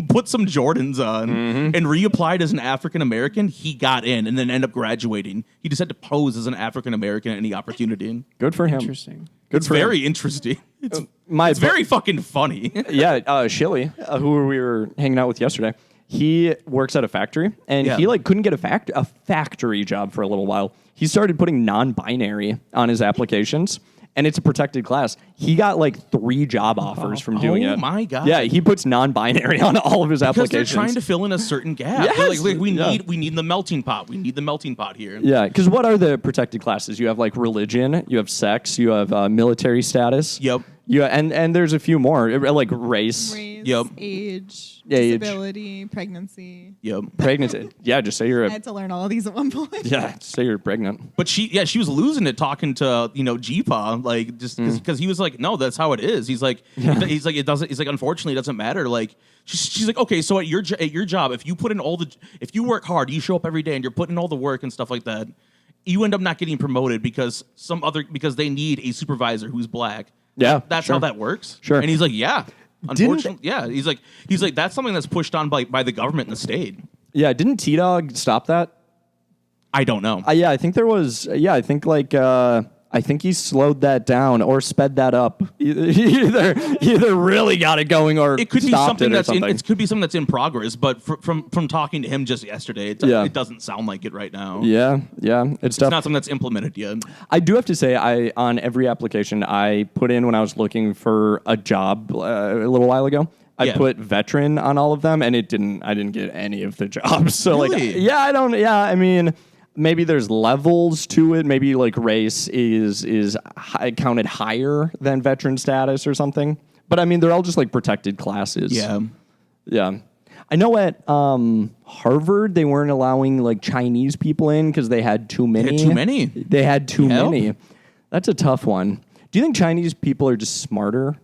put some Jordans on, and reapplied as an African American, he got in and then ended up graduating. He just had to pose as an African American at any opportunity. Good for him. Interesting. Good It's for him. very interesting. It's My very fucking funny. Yeah, Shilly, who we were hanging out with yesterday, he works at a factory, and Yeah. he couldn't get a factory job for a little while. He started putting non-binary on his applications, and it's a protected class. He got 3 job offers from doing it. Oh my God. Yeah, he puts non-binary on all of his Because applications. they're trying to fill in a certain gap. Yes. They're like, Yeah. we need the melting pot. We need the melting pot here. Yeah, because what are the protected classes? You have religion, you have sex, you have military status. Yep. Yeah, and there's a few more like race. Yep. Age, Age. disability, pregnancy. Yep. Pregnancy. Yeah, just say you're I had to learn all of these at one point. yeah, say you're pregnant. But she was losing it talking to G-Pa, like just because he was like, no, that's how it is. He's like, it doesn't. He's like, unfortunately, it doesn't matter. Like she's like, okay, so at your job, if you work hard, you show up every day, and you're putting in all the work and stuff like that, you end up not getting promoted because they need a supervisor who's black. Yeah, That's sure. how that works. Sure. And he's like, yeah. Unfortunately, yeah. He's like that's something that's pushed on by the government in the state. Yeah, didn't T-Dog stop that? I don't know. Yeah, I think there was. Yeah, I think I think he slowed that down or sped that up. Either really got it going or it could be stopped something it or that's something. it could be something that's in progress. But from talking to him just yesterday, it doesn't sound like it right now. Yeah, it's It's tough. not something that's implemented yet. I do have to say, on every application I put in when I was looking for a job a little while ago, I put veteran on all of them, and I didn't get any of the jobs. So Really? I mean, maybe there's levels to it. Maybe like race is counted higher than veteran status or something. But I mean, they're all just like protected classes. Yeah. I know at Harvard they weren't allowing like Chinese people in because they had too many. They had too many. That's a tough one. Do you think Chinese people are just smarter?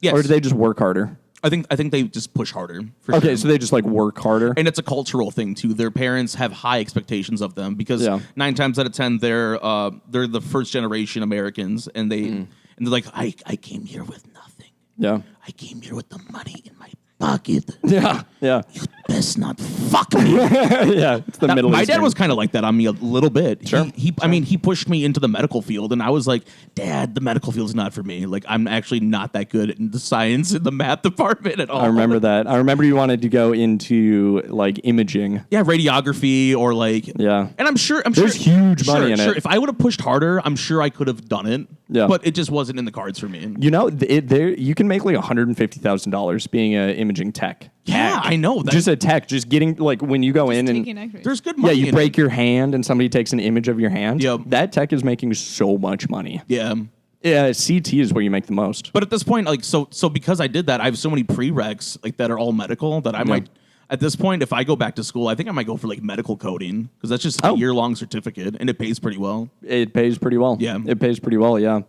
Yes. Or do they just work harder? I think they just push harder. Okay, sure. so they just like work harder. And it's a cultural thing too. Their parents have high expectations of them because 9 times out of 10 they're the first generation Americans, and they're like, I came here with nothing. Yeah. I came here with the money in my pocket. Yeah. You best not fuck me. Yeah. It's the Middle My Eastern. dad was kind of like that on me a little bit. Sure. He pushed me into the medical field, and I was like, Dad, the medical field's not for me. Like, I'm actually not that good in the science and the math department at all. I remember that. I remember you wanted to go into like imaging. Yeah, radiography or like. Yeah. And I'm sure There's huge money in it. If I would have pushed harder, I'm sure I could have done it. Yeah. But it just wasn't in the cards for me. You know, you can make like $150,000 being an imaging tech. Yeah, I know. Just a tech, just getting like when you go in Taking and X-rays. There's good money. you in break it. your hand and somebody takes an image of your hand. Yep. That tech is making so much money. Yeah. Yeah, CT is where you make the most. But at this point, like, so because I did that, I have so many prereqs like that are all medical that I might. At this point, if I go back to school, I think I might go for like medical coding because that's just a year-long certificate and it pays pretty well. It pays pretty well. Yeah. It pays pretty well, yeah.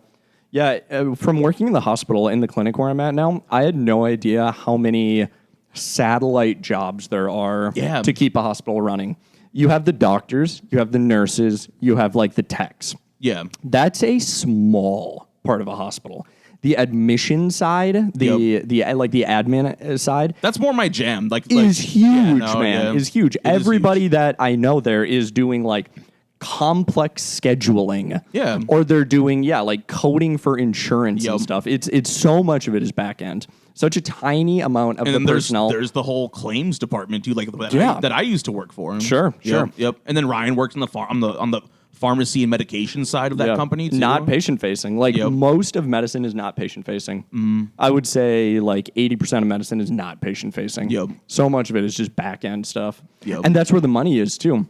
Yeah, from working in the hospital, in the clinic where I'm at now, I had no idea how many satellite jobs there are to keep a hospital running. You have the doctors, you have the nurses, you have like the techs. Yeah. That's a small part of a hospital. The admission side, the admin side, That's more my jam. is huge, man. Yeah. Is huge. It is Everybody huge. that I know there is doing like complex scheduling. Yeah. Or they're doing, like coding for insurance and Yep. stuff. It's so much of it is back end. Such a tiny amount of And the then personnel. there's the whole claims department too, like Yeah. that I used to work for. Sure. Yep. And then Ryan works on the pharmacy and medication side of that company too. Not patient facing. Like most of medicine is not patient facing. I would say like 80% of medicine is not patient facing. Yep. So much of it is just back end stuff. Yep. And that's where the money is too.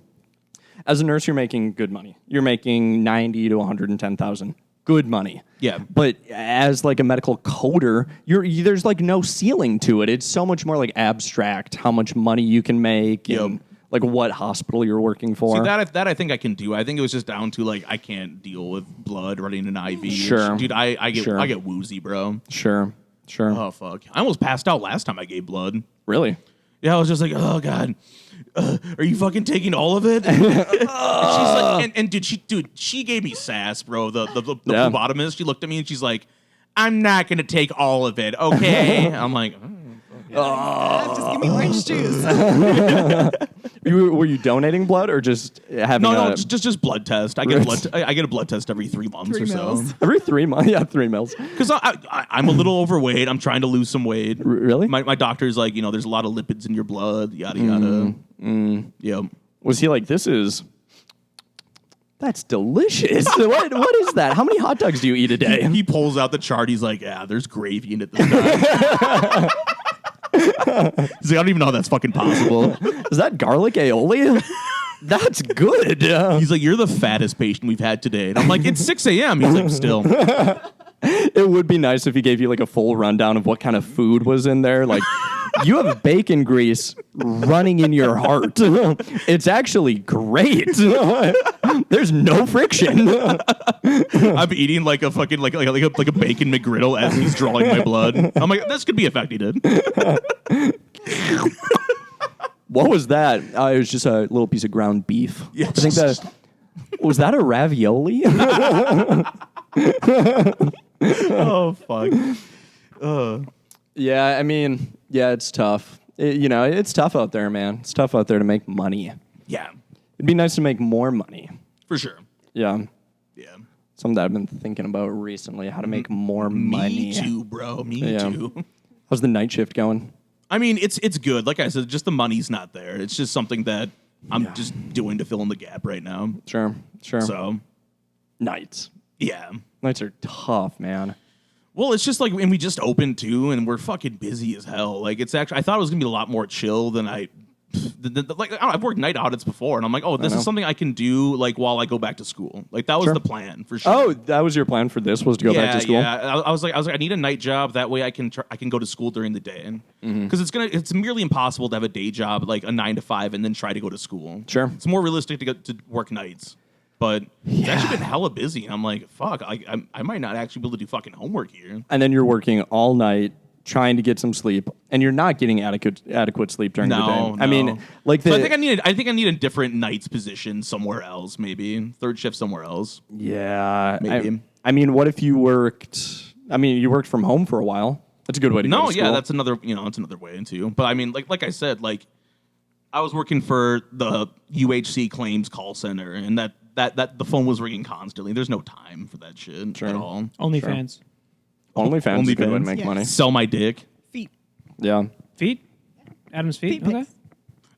As a nurse, you're making good money. You're making 90 to 110,000. Good money. Yeah. But as like a medical coder, there's like no ceiling to it. It's so much more like abstract how much money you can make and like what hospital you're working for. See, that I think I can do. I think it was just down to like I can't deal with blood running an IV. Sure. Dude, I get woozy, bro. Sure. Oh fuck. I almost passed out last time I gave blood. Really? Yeah, I was just like, oh god. Are you fucking taking all of it? And she's like, and dude, she gave me sass, bro. The phlebotomist, she looked at me and she's like, I'm not gonna take all of it, okay? I'm like, Just give me orange juice. Were you donating blood or just having no, just blood test. I get a blood test every 3 months 3 or mils. so. every 3 months? Yeah, 3 mils. Because I'm a little overweight. I'm trying to lose some weight. Really? My doctor's like, there's a lot of lipids in your blood, yada yada. Yep. Was he like, that's delicious. What is that? How many hot dogs do you eat a day? He pulls out the chart. He's like, yeah, there's gravy in it this time. He's like, I don't even know how that's fucking possible. Is that garlic aioli? That's good. He's like, you're the fattest patient we've had today. And I'm like, it's 6 a.m. He's like, still. It would be nice if he gave you like a full rundown of what kind of food was in there. Like, you have bacon grease running in your heart. It's actually great. There's no friction. I'm eating like a fucking like a bacon McGriddle as he's drawing my blood. I'm like, this could be effective. What was that? It was just a little piece of ground beef. Yes. I think that was that a ravioli? Oh fuck. Yeah, I mean, yeah, it's tough. It's tough out there, man. It's tough out there to make money. Yeah, It'd be nice to make more money. for sure. Yeah. Yeah. Something that I've been thinking about recently, how to make more money. Me too, bro. Me Yeah. too. How's the night shift going? I mean, it's good. Like I said, just the money's not there. It's just something that I'm just doing to fill in the gap right now. Sure. So, Nights. yeah. Nights are tough, man. Well, it's just like, and we just opened too, and we're fucking busy as hell. Like, it's actually, I thought it was gonna be a lot more chill than I've worked night audits before, and I'm like, oh, this is something I can do like while I go back to school. Like that was the plan for sure. Oh, that was your plan for this, was to go back to school? Yeah, I was like, I need a night job. That way, I can go to school during the day, and because it's merely impossible to have a day job like a 9 to 5 and then try to go to school. Sure. It's more realistic to go to work nights. But it's actually been hella busy. I'm like, fuck, I might not actually be able to do fucking homework here. And then you're working all night trying to get some sleep, and you're not getting adequate sleep during the day. No. I mean, like So I think I need a different night's position somewhere else, maybe third shift somewhere else. yeah. Maybe. I mean, what if you worked? I mean, you worked from home for a while. That's a good way to go No, to school. yeah, that's another way too. But I mean, like I said, like I was working for the UHC claims call center, and that the phone was ringing constantly. There's no time for that shit at all. OnlyFans. OnlyFans is a good way to OnlyFans. make Yes. money. Sell my dick. Feet. Yeah. Feet? Adam's feet? Feet Okay. pics.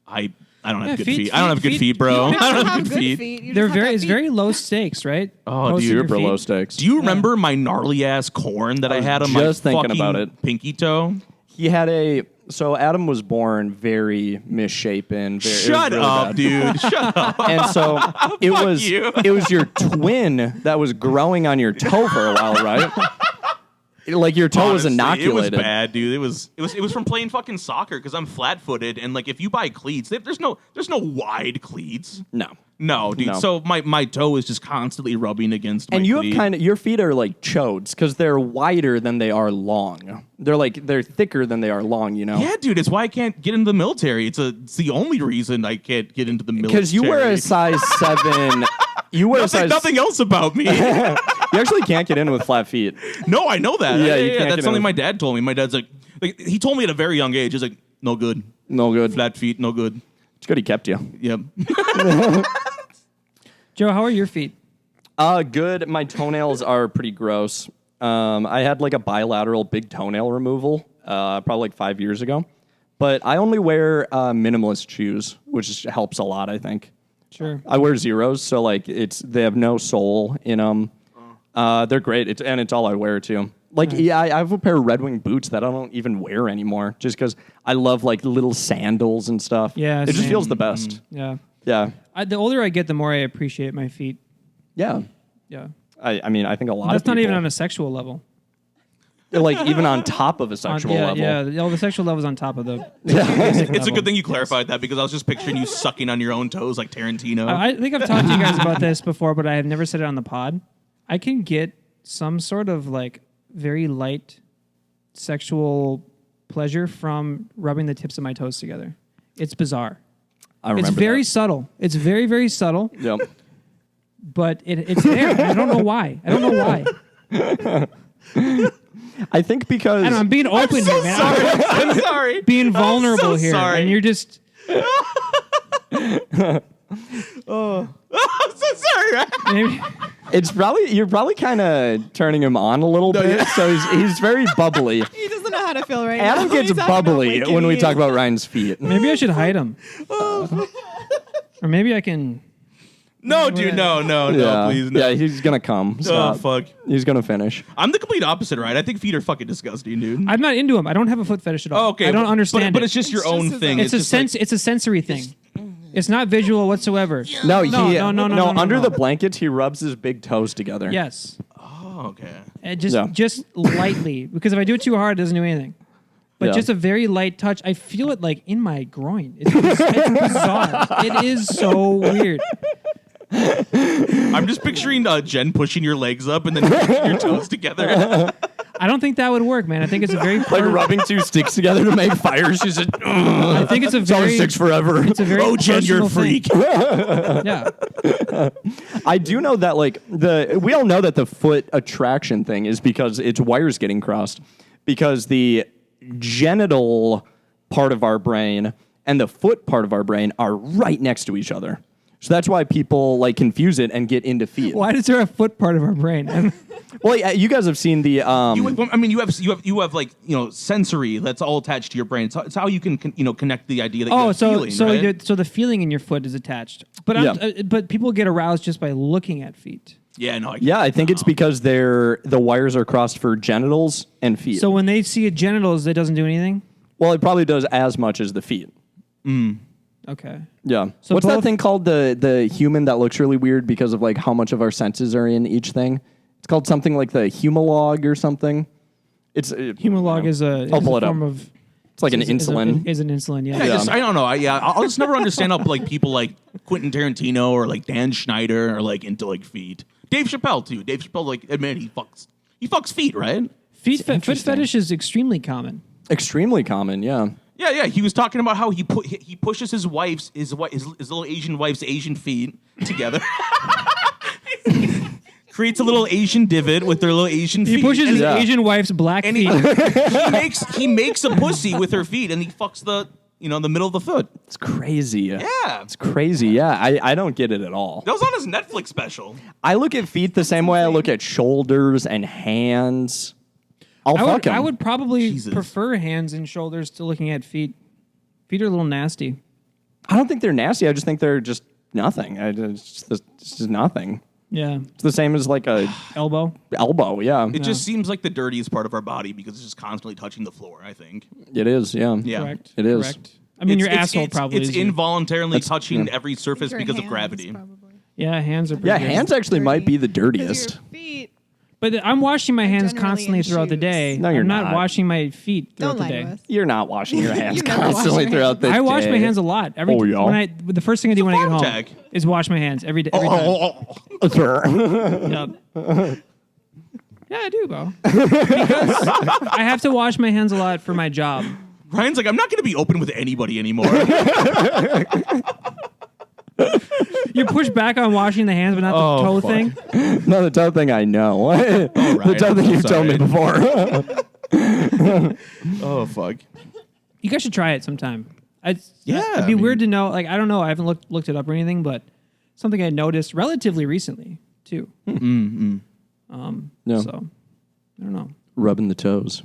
I don't Yeah, have good feet- feet. I don't have good feet- feet, bro. You I don't don't have have good good feet. feet. You They're just have very bad it's feet. very low stakes, right? Oh, Posting dude. your Super feet. low stakes. Do you remember my gnarly ass corn that I had on my just thinking fucking about it. pinky toe? He had so Adam was born very misshapen. It was Shut really up, bad. dude. Shut up. And so it was you. it was your twin that was growing on your toe for a while, right? Like your toe was Honestly, inoculated. It was bad, dude. It was from playing fucking soccer because I'm flat footed, and like if you buy cleats, there's no wide cleats. No, dude. No. So my toe is just constantly rubbing against. And my you cleat. have your feet are like chodes because they're wider than they are long. They're thicker than they are long, you know? Yeah, dude. It's why I can't get into the military. It's the only reason I can't get into the military. Because you wear a size 7. You wear a size. nothing else about me. You actually can't get in with flat feet. No, I know that. Yeah, you can't That's get something in. my dad told me. My dad's like he told me at a very young age. He's like, no good. No good. Flat feet, no good. It's good he kept you. Yep. Joe, how are your feet? Good. My toenails are pretty gross. I had like a bilateral big toenail removal probably like 5 years ago. But I only wear minimalist shoes, which helps a lot, I think. Sure. I wear zeros, so like they have no sole in them. They're great, it's all I wear too. Like I have a pair of Red Wing boots that I don't even wear anymore, just because I love like little sandals and stuff. Yeah, it just same. feels the best. Yeah. Yeah, The older I get, the more I appreciate my feet. yeah. Yeah. I mean, I think a lot That's of people, not even on a sexual level. like even on top of a sexual level. Yeah, the sexual level's on top of the. It's a good thing you clarified that because I was just picturing you sucking on your own toes like Tarantino. I think I've talked to you guys about this before, but I have never said it on the pod. I can get some sort of like very light sexual pleasure from rubbing the tips of my toes together. It's bizarre. I remember It's very that. subtle. It's very, very subtle, Yep. but it's there. I don't know why. I think because I don't know, I'm being open here, man. I'm sorry. Being vulnerable I'm so here, sorry. and you're just. I'm so sorry. Maybe, you're probably kind of turning him on a little bit. So he's very bubbly. He doesn't know how to feel right Adam now. gets He's having a bubbly waking when we talk need. about Ryan's feet. maybe I should hide him, or maybe I can. No, dude, no, Yeah, please, no. yeah, he's gonna come. Oh, Stop. fuck. He's gonna finish. I'm the complete opposite, right? I think feet are fucking disgusting, dude. I'm not into him. I don't have a foot fetish at all. Oh, okay. I don't understand. But it. it's just your It's own just his thing. own- It's a just like- it's a sensory thing. It's not visual whatsoever. No, No. Under No. the blankets, he rubs his big toes together. Yes. Okay. And just lightly, because if I do it too hard, it doesn't do anything. But Yeah. just a very light touch, I feel it like in my groin. It's bizarre. It is so weird. I'm just picturing Jen pushing your legs up and then pushing your toes together. I don't think that would work, man. I think it's a very Like rubbing two sticks together to make fire. She's just, I think it's a very six forever. It's a very Oh, Jen, you're a personal thing. freak. Yeah. I do know that we all know that the foot attraction thing is because it's wires getting crossed, because the genital part of our brain and the foot part of our brain are right next to each other. So that's why people like confuse it and get into feet. Why is there a foot part of our brain? Well, yeah, you guys have seen the You have like sensory that's all attached to your brain. It's how you can connect the idea that you have feeling, right? so the feeling in your foot is attached. But but people get aroused just by looking at feet. Yeah, no. I think it's because the wires are crossed for genitals and feet. So when they see a genitals, it doesn't do anything. Well, it probably does as much as the feet. Okay. Yeah. So What's that both- thing called, the human that looks really weird because of like how much of our senses are in each thing? It's called something like the humalog or something. It's Humalog is a pull it up. form of. It's like an is insulin. Is an insulin. Yeah. I don't know. I'll just never understand how like people like Quentin Tarantino or like Dan Schneider are like into like feet. Dave Chappelle too. Dave Chappelle like admit he fucks feet, right? Foot fetish is extremely common. Extremely common, yeah. Yeah. He was talking about how he pushes his little Asian wife's Asian feet together. Creates a little Asian divot with their little Asian feet. He pushes his Yeah. Asian wife's black and feet. he makes a pussy with her feet, and he fucks the middle of the foot. It's crazy. Yeah. It's crazy, yeah. I don't get it at all. That was on his Netflix special. I look at feet the same way I look at shoulders and hands. I would probably Jesus. prefer hands and shoulders to looking at feet. Feet are a little nasty. I don't think they're nasty. I just think they're just nothing. It's just nothing. Yeah. It's the same as like a Elbow. elbow, yeah. It just seems like the dirtiest part of our body because it's just constantly touching the floor, I think. It is, yeah. Yeah. Correct. It is. Correct. I mean, your asshole probably It's is. involuntarily touching every surface Your because of hands, gravity. probably. Yeah, hands are pretty Yeah, good. hands actually might be the 'Cause dirtiest. your feet. But I'm washing my hands generally constantly in throughout the shoes. day. No, you're I'm not not. washing my feet throughout Don't the lie day. to us. You're not washing your hands You never wash constantly your throughout the I day. wash my hands a lot. Oh, yeah? The first thing I do when I get home Tag. is wash my hands every day. Every time. Sure. Yep. Yeah, I do, Bo. Because I have to wash my hands a lot for my job. Ryan's like, I'm not going to be open with anybody anymore. You push back on washing the hands, but not the toe fuck. thing. No, the toe thing I know. The toe thing I'm you've told me sorry. before. Oh, fuck. You guys should try it sometime. It'd be I mean- weird to know. Like, I don't know. I haven't looked it up or anything, but something I noticed relatively recently too. No. So I don't know. Rubbing the toes.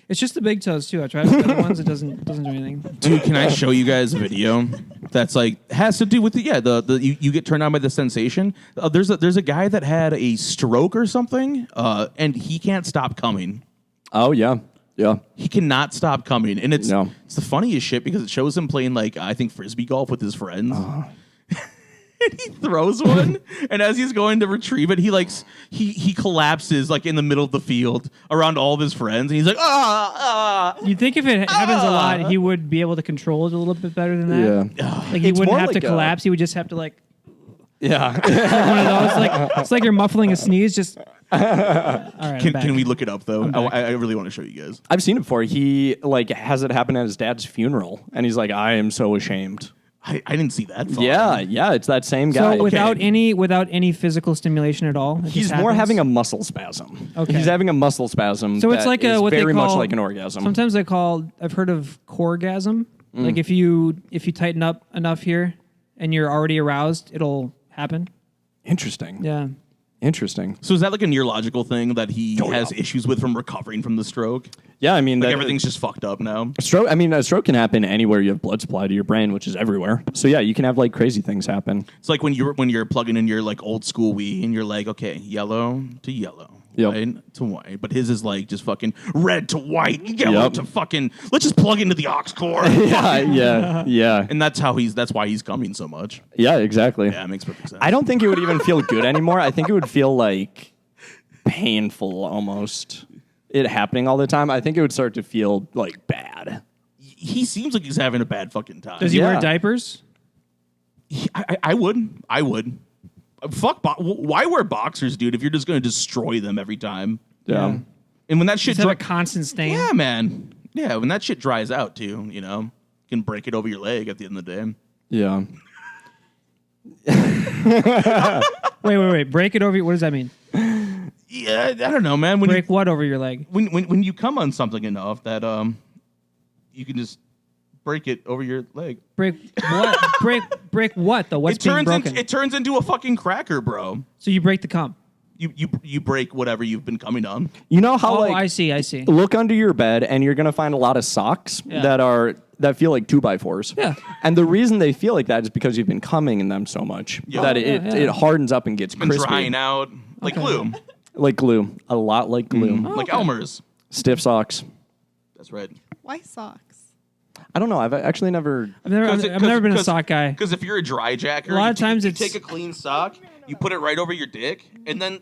It's just the big toes too. I tried the other ones. It doesn't do anything. Dude, can I show you guys a video that's like has to do with you get turned on by the sensation? There's a guy that had a stroke or something, and he can't stop coming. Oh, yeah. Yeah. He cannot stop coming, and it's No. the funniest shit because it shows him playing like I think frisbee golf with his friends. And he throws one, and as he's going to retrieve it, he collapses like in the middle of the field around all of his friends, and he's like, You'd think if it happens a lot, he would be able to control it a little bit better than that. Yeah. Like he It's wouldn't more have to like a- collapse. He would just have to like Yeah. one of those. Like it's like you're muffling a sneeze. Just all right. I'm back. Can we look it up though? back. I really want to show you guys. I've seen it before. He like has it happen at his dad's funeral, and he's like, I am so ashamed. I didn't see that. Far. Yeah, it's that same guy. So without any physical stimulation at all, it He's just more happens? having a muscle spasm. Okay. He's having a muscle spasm. So it's that like is what very they call much like an orgasm. Sometimes I've heard of coregasm. Like if you tighten up enough here and you're already aroused, it'll happen. Interesting. Yeah. Interesting. So is that like a neurological thing that he has issues with from recovering from the stroke? Yeah, I mean, Like that- everything's just fucked up now. a stroke. I mean, a stroke can happen anywhere you have blood supply to your brain, which is everywhere. So yeah, you can have like crazy things happen. It's like when you're plugging in your like old school Wii and you're like, okay, yellow to yellow. Yep. White to white. But his is like just fucking red to white, yellow Yep. to fucking let's just plug into the aux cord. Yeah. And that's why he's coming so much. Yeah, exactly. Yeah, it makes perfect sense. I don't think it would even feel good anymore. I think it would feel like painful almost. It happening all the time, I think it would start to feel like bad. He seems like he's having a bad fucking time. Does he Yeah. wear diapers? I would. Fuck. Why wear boxers, dude? If you're just going to destroy them every time. Yeah. And when that shit Does it have a constant stain? yeah, man. Yeah, when that shit dries out too, you know, you can break it over your leg at the end of the day. Yeah. Wait. Break it over. What does that mean? Yeah, I don't know, man. When Break what over your leg? when you come on something enough that you can just break it over your leg. Break what? break what though? What's being broken? It turns into a fucking cracker, bro. So you break the cum. You break whatever you've been coming on. You know how Oh, like I see. look under your bed and you're gonna find a lot of socks Yeah. that feel like 2x4s. Yeah. And the reason they feel like that is because you've been cumming in them so much that it hardens up and gets Been crispy. drying out like glue, Like glue. A lot like glue. like Elmer's. Stiff socks. That's right. Why socks? I don't know. I've actually never I've never been a sock guy. Because if you're a dry jacker, A lot of you times you it's- take a clean sock, you put it right over your dick, and then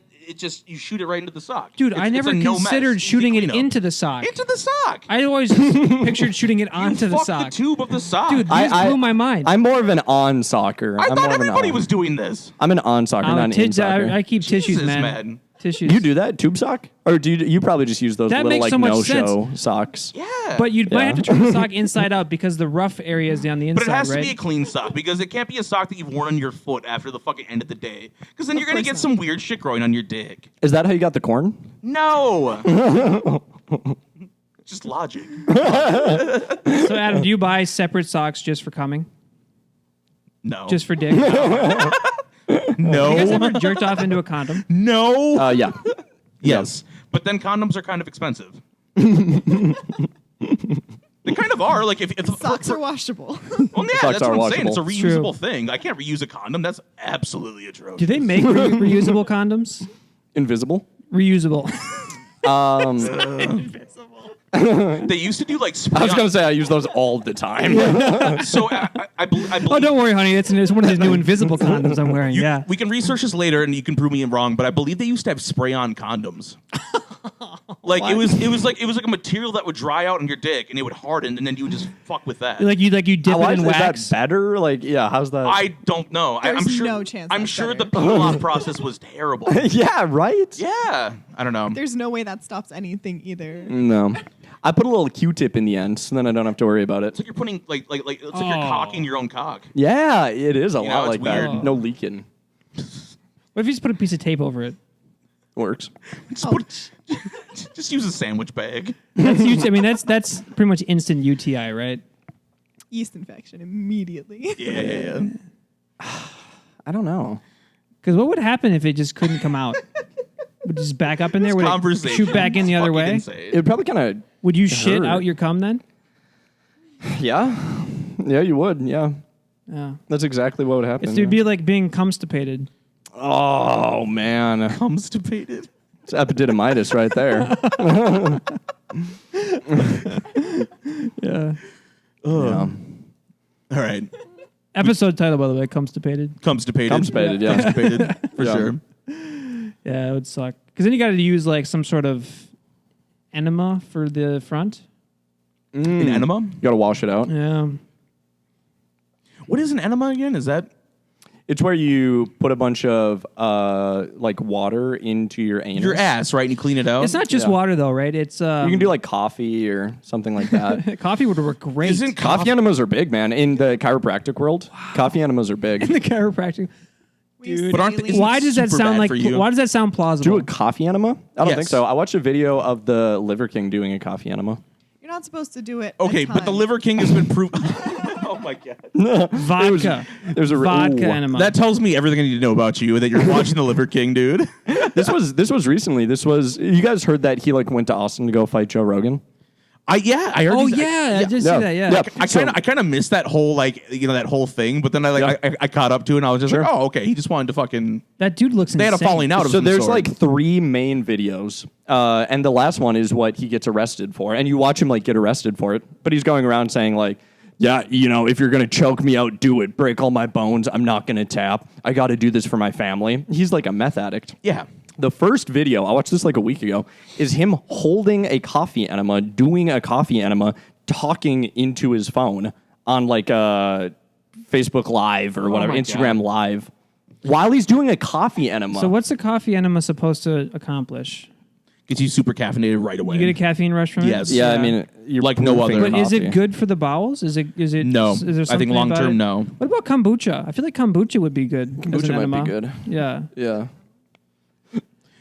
you shoot it right into the sock. Dude, It's- I it's never a no mess, considered easy shooting it cleanup. into the sock. Into the sock. I always pictured shooting it onto the Fuck sock. the tube of the sock. Dude, this blew my mind. I'm more of an on socker. I I'm thought more of an everybody on. was doing this. I'm an on socker, not an in socker. I keep tissues, Jesus, man. man. Tissues. You do that? Tube sock? Or do you probably just use those That little makes like so much no-show socks? Yeah. But you might Yeah. have to turn the sock inside out because the rough area is on the inside, But it has right? to be a clean sock because it can't be a sock that you've worn on your foot after the fucking end of the day. Because then you're gonna course get not. some weird shit growing on your dick. Is that how you got the corn? No. Just logic. So, Adam, do you buy separate socks just for coming? No. Just for dick? You guys no. ever jerked off into a condom? No. Yeah. Yes. But then condoms are kind of expensive. They kind of are. Like if Socks are washable. Well, yeah, Socks that's are what I'm saying. It's a washable. True. reusable thing. I can't reuse a condom. That's absolutely atrocious. Do they make reusable condoms? Invisible? Reusable. They used to do like spray I was on- going to say I use those all the time. So I believe. Oh, don't worry, honey. It's one of these new invisible condoms I'm wearing. Yeah. We can research this later, and you can prove me wrong. But I believe they used to have spray-on condoms. Like it was like a material that would dry out on your dick, and it would harden, and then you would just fuck with that. Like you dip Why it in is that wax. better? Like, yeah, how's that? I don't know. I'm There's sure. no chance I'm that's sure better. the peel-off process was terrible. yeah, right? Yeah, I don't know. There's no way that stops anything either. No. I put a little Q-tip in the end, so then I don't have to worry about it. It's like you're putting like it's like you're cocking your own cock. Yeah, it is a You lot know, like it's that. weird. No leaking. What if you just put a piece of tape over it? Works. Just use a sandwich bag. That's pretty much instant UTI, right? Yeast infection immediately. Yeah. I don't know. Because what would happen if it just couldn't come out? Would it just back up in there? Would it Conversation. shoot back in the other way? It would probably kind of... Would you shit hurt. out your cum then? Yeah. Yeah, you would. Yeah. Yeah. That's exactly what would happen. It'd be like being cumstipated. Oh, man. Cumstipated. It's epididymitis right there. Yeah. Yeah. All right. Episode title, by the way, cumstipated. Cumstipated. Cumstipated, yeah. Cumstipated, for Yeah. sure. Yeah, it would suck. Because then you got to use like some sort of enema for the front. An enema? You got to wash it out. Yeah. What is an enema again? Is that It's where you put a bunch of like water into your anus. your ass, right? And you clean it out? It's not just Yeah. water though, right? It's You can do like coffee or something like that. coffee would work great. Isn't Coffee enemas are big, man. In the chiropractic world, coffee enemas are big. the chiropractic. Dude, But aren't they- isn't Why does that super sound bad like? for you. Why does that sound plausible? Do a coffee enema? I don't Yes. think so. I watched a video of the Liver King doing a coffee enema. You're not supposed to do it. Okay, a but the ton. Liver King has been proved. Oh my god. Vodka. There's a vodka ooh. enema. That tells me everything I need to know about you. That you're watching the Liver King, dude. This was recently. This was you guys heard that he like went to Austin to go fight Joe Rogan. I heard. oh he's- yeah, I just Yeah. see that. Yeah. Yeah. I kind of missed that whole that whole thing, but then I caught up to it and I was just Sure. like, oh okay, he just wanted to fucking. That dude looks They insane. had a falling out of So some there's sort. like 3 main videos, and the last one is what he gets arrested for, and you watch him like get arrested for it. But he's going around saying like, yeah, you know, if you're gonna choke me out, do it. Break all my bones. I'm not gonna tap. I got to do this for my family. He's like a meth addict. Yeah. The first video, I watched this like a week ago, is him holding a coffee enema, doing a coffee enema, talking into his phone on like Facebook Live or whatever, my Instagram God. Live, while he's doing a coffee enema. So what's a coffee enema supposed to accomplish? Gets you super caffeinated right away. You get a caffeine rush from it? Yes. Yeah, I mean, you're Like no proofing other. But is coffee. it good for the bowels? Is it? No. Is there I think something long about term, it? no. What about kombucha? I feel like kombucha would be good. as Kombucha an might be enema. good. Yeah. Yeah.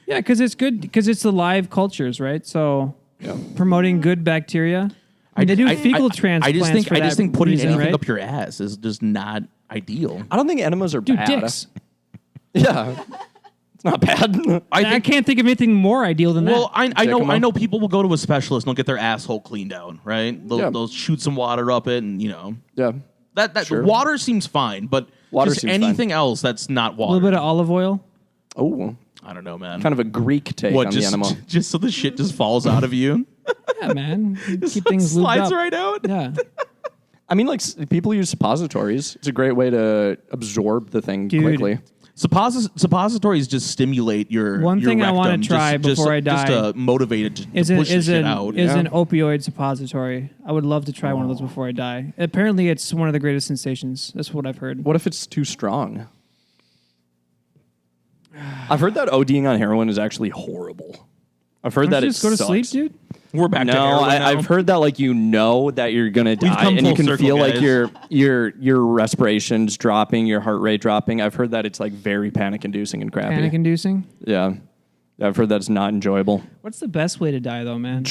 Yeah, because it's good because it's the live cultures, right? So promoting good bacteria. I mean, they do fecal transplants. I just think putting reason, anything right? up your ass is just not ideal. I don't think enemas are Dude, bad. dicks. Yeah. It's not bad. I can't think of anything more ideal than Well, that. I know people will go to a specialist and they'll get their asshole cleaned out, right? Yeah. They'll shoot some water up it, and you know Yeah. that Sure. water seems fine, but Water just seems anything else that's not A water. little bit of olive oil. Oh, I don't know, man. kind of a Greek take what on just the enema. just so the shit just falls out of you, Yeah, man. Keep things lubed slides up. right out. Yeah. I mean, like people use suppositories. It's a great way to absorb the thing Dude. quickly. Suppositories just stimulate your One your thing I wanna rectum, try before I die just motivate it to Is push the shit out. an opioid suppository. I would love to try one of those before I die. Apparently, it's one of the greatest sensations. That's what I've heard. What if it's too strong? I've heard that ODing on heroin is actually horrible. I've heard Why that don't you it just go to sucks. sleep, dude? We're back to No, heroin now. I've heard that like you know that you're gonna die, come and you full can circle, feel like guys. your respiration's dropping, your heart rate dropping. I've heard that it's like very panic inducing and crappy. Panic inducing. Yeah, I've heard that's not enjoyable. What's the best way to die, though, man?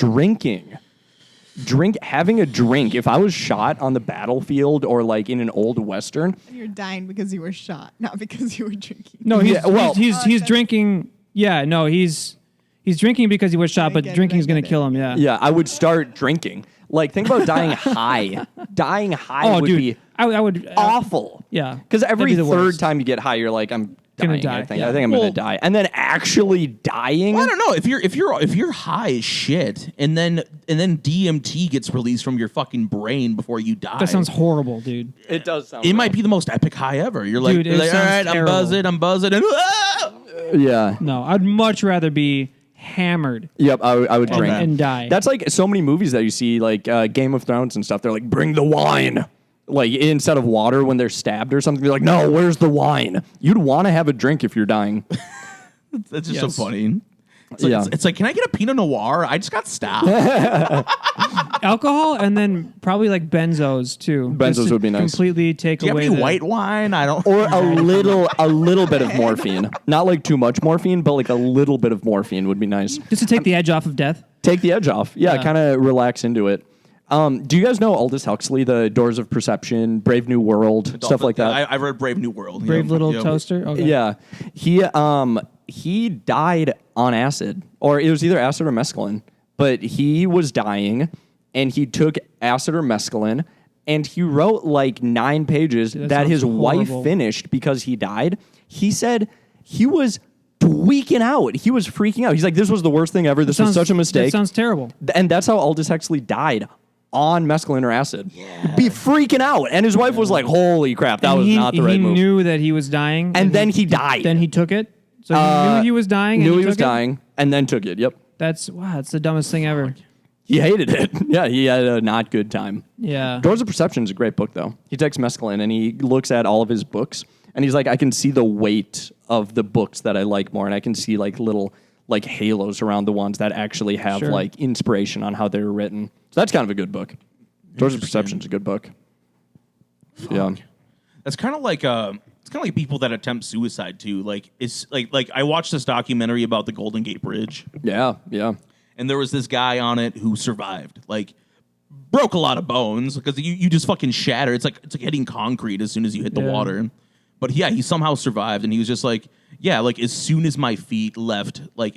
Having a drink. If I was shot on the battlefield or like in an old western, You're dying because you were shot, not because you were drinking. No, he's Yeah, well- he's drinking. Yeah, no, he's drinking because he was shot, but get it, drinking's I gonna get it. kill him. Yeah. yeah, I would start drinking. Like think about dying high. Dying high Oh, would dude, be I would. awful. Yeah. Because every That'd be the third worst. time you get high, you're like, I'm Gonna dying. die, I think yeah. I'm Well- gonna die, and then actually dying. Well, I don't know if you're high as shit, and then DMT gets released from your fucking brain before you die. That sounds horrible, dude. It does sound. It might be the most epic high ever. You're like, Dude, it you're like all sounds right, terrible. I'm buzzing, and ah! Yeah. No, I'd much rather be hammered Yep. I would drink and die. That's like so many movies that you see, like Game of Thrones and stuff. They're like, bring the wine. Like instead of water when they're stabbed or something, they're like, no, where's the wine? You'd want to have a drink if you're dying. That's just Yes. so funny. It's like, Yeah. it's like, can I get a Pinot Noir? I just got stabbed. Alcohol and then probably like benzos too. Benzos Just to would be nice. Completely take Do you have away any the white wine? I don't. Or a little bit of morphine. Not like too much morphine, but like a little bit of morphine would be nice. just to take the edge off of death. Take the edge off. Yeah, Yeah. kind of relax into it. Do you guys know Aldous Huxley, The Doors of Perception, Brave New World, stuff like that? I've read Brave New World. Brave Yeah. little Yeah. toaster. Okay. Yeah, he died on acid, or it was either acid or mescaline. But he was dying, and he took acid or mescaline, and he wrote like 9 pages Dude, that that his sounds wife horrible. finished because he died. He said he was tweaking out. He was freaking out. He's like, "This was the worst thing ever. This was such a mistake." That sounds terrible. And that's how Aldous Huxley died. On mescaline or acid. Be freaking out. And his wife was like, holy crap, that And was he, not the right he move. knew that he was dying, And then he died. Then he took it. So he knew he was dying. And Knew he was took it? dying and then took it. Yep. That's the dumbest thing ever. He hated it. Yeah, he had a not good time. Yeah. Doors of Perception is a great book, though. He takes mescaline and he looks at all of his books and he's like, I can see the weight of the books that I like more, and I can see like little like halos around the ones that actually have Sure. like inspiration on how they were written. So that's kind of a good book. Doors of Perception is a good book. Yeah. That's kind of like it's kind of like people that attempt suicide too. Like it's like I watched this documentary about the Golden Gate Bridge, Yeah. Yeah. and there was this guy on it who survived. Like broke a lot of bones because you just fucking shatter. It's like hitting concrete as soon as you hit the Yeah. water. But yeah, he somehow survived, and he was just like, yeah, like as soon as my feet left, like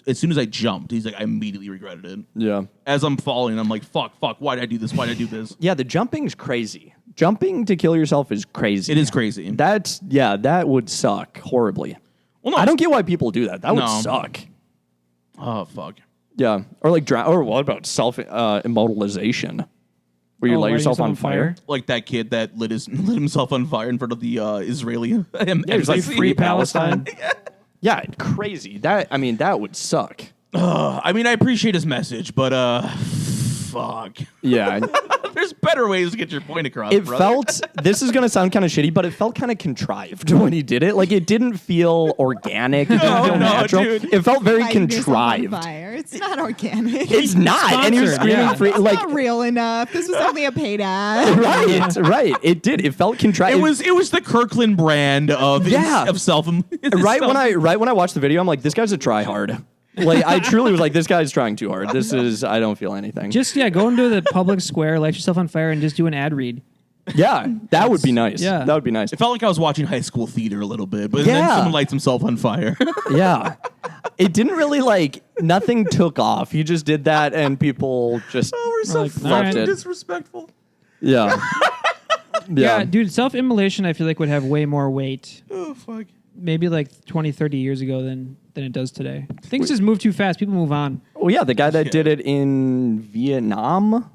as soon as I jumped, he's like, I immediately regretted it. Yeah. As I'm falling, I'm like, fuck, why did I do this? Why did I do this? Yeah, the jumping's crazy. Jumping to kill yourself is crazy. It is crazy. That would suck horribly. Well, no, I don't get why people do that. That would No. suck. Oh fuck. Yeah, or like or what about self immortalization, where you Oh, light lighting yourself on yourself on fire? Like that kid that lit himself on fire in front of the Israeli Yeah, he was like embassy. free Palestine. Yeah, crazy. That would suck. I mean, I appreciate his message, but fuck. Yeah. There's better ways to get your point across. It brother. felt, this is going to sound kind of shitty, but it felt kind of contrived when he did it. Like, it didn't feel organic. It didn't feel natural. dude. It felt very Lighting yourself on contrived. fire. It's not organic. It's not. And he was Sponsored, screaming yeah. free. It's Like, not real enough. This was only a paid ad. right. It did. It felt contrived. It was the Kirkland brand of self. Right when I watched the video, I'm like, this guy's a tryhard. Like, I truly was like, this guy's trying too hard. I don't feel anything. Just go into the public square, light yourself on fire, and just do an ad read. Yeah, that would be nice. Yeah. That would be nice. It felt like I was watching high school theater a little bit, but Yeah. then someone lights himself on fire. Yeah. It didn't really nothing took off. He just did that and people just We're so Like, fucking alright. disrespectful. yeah. Yeah, dude, self-immolation I feel like would have way more weight. Oh fuck. Maybe like 20, 30 years ago than it does today. Things just move too fast. People move on. Oh yeah, the guy that did it in Vietnam,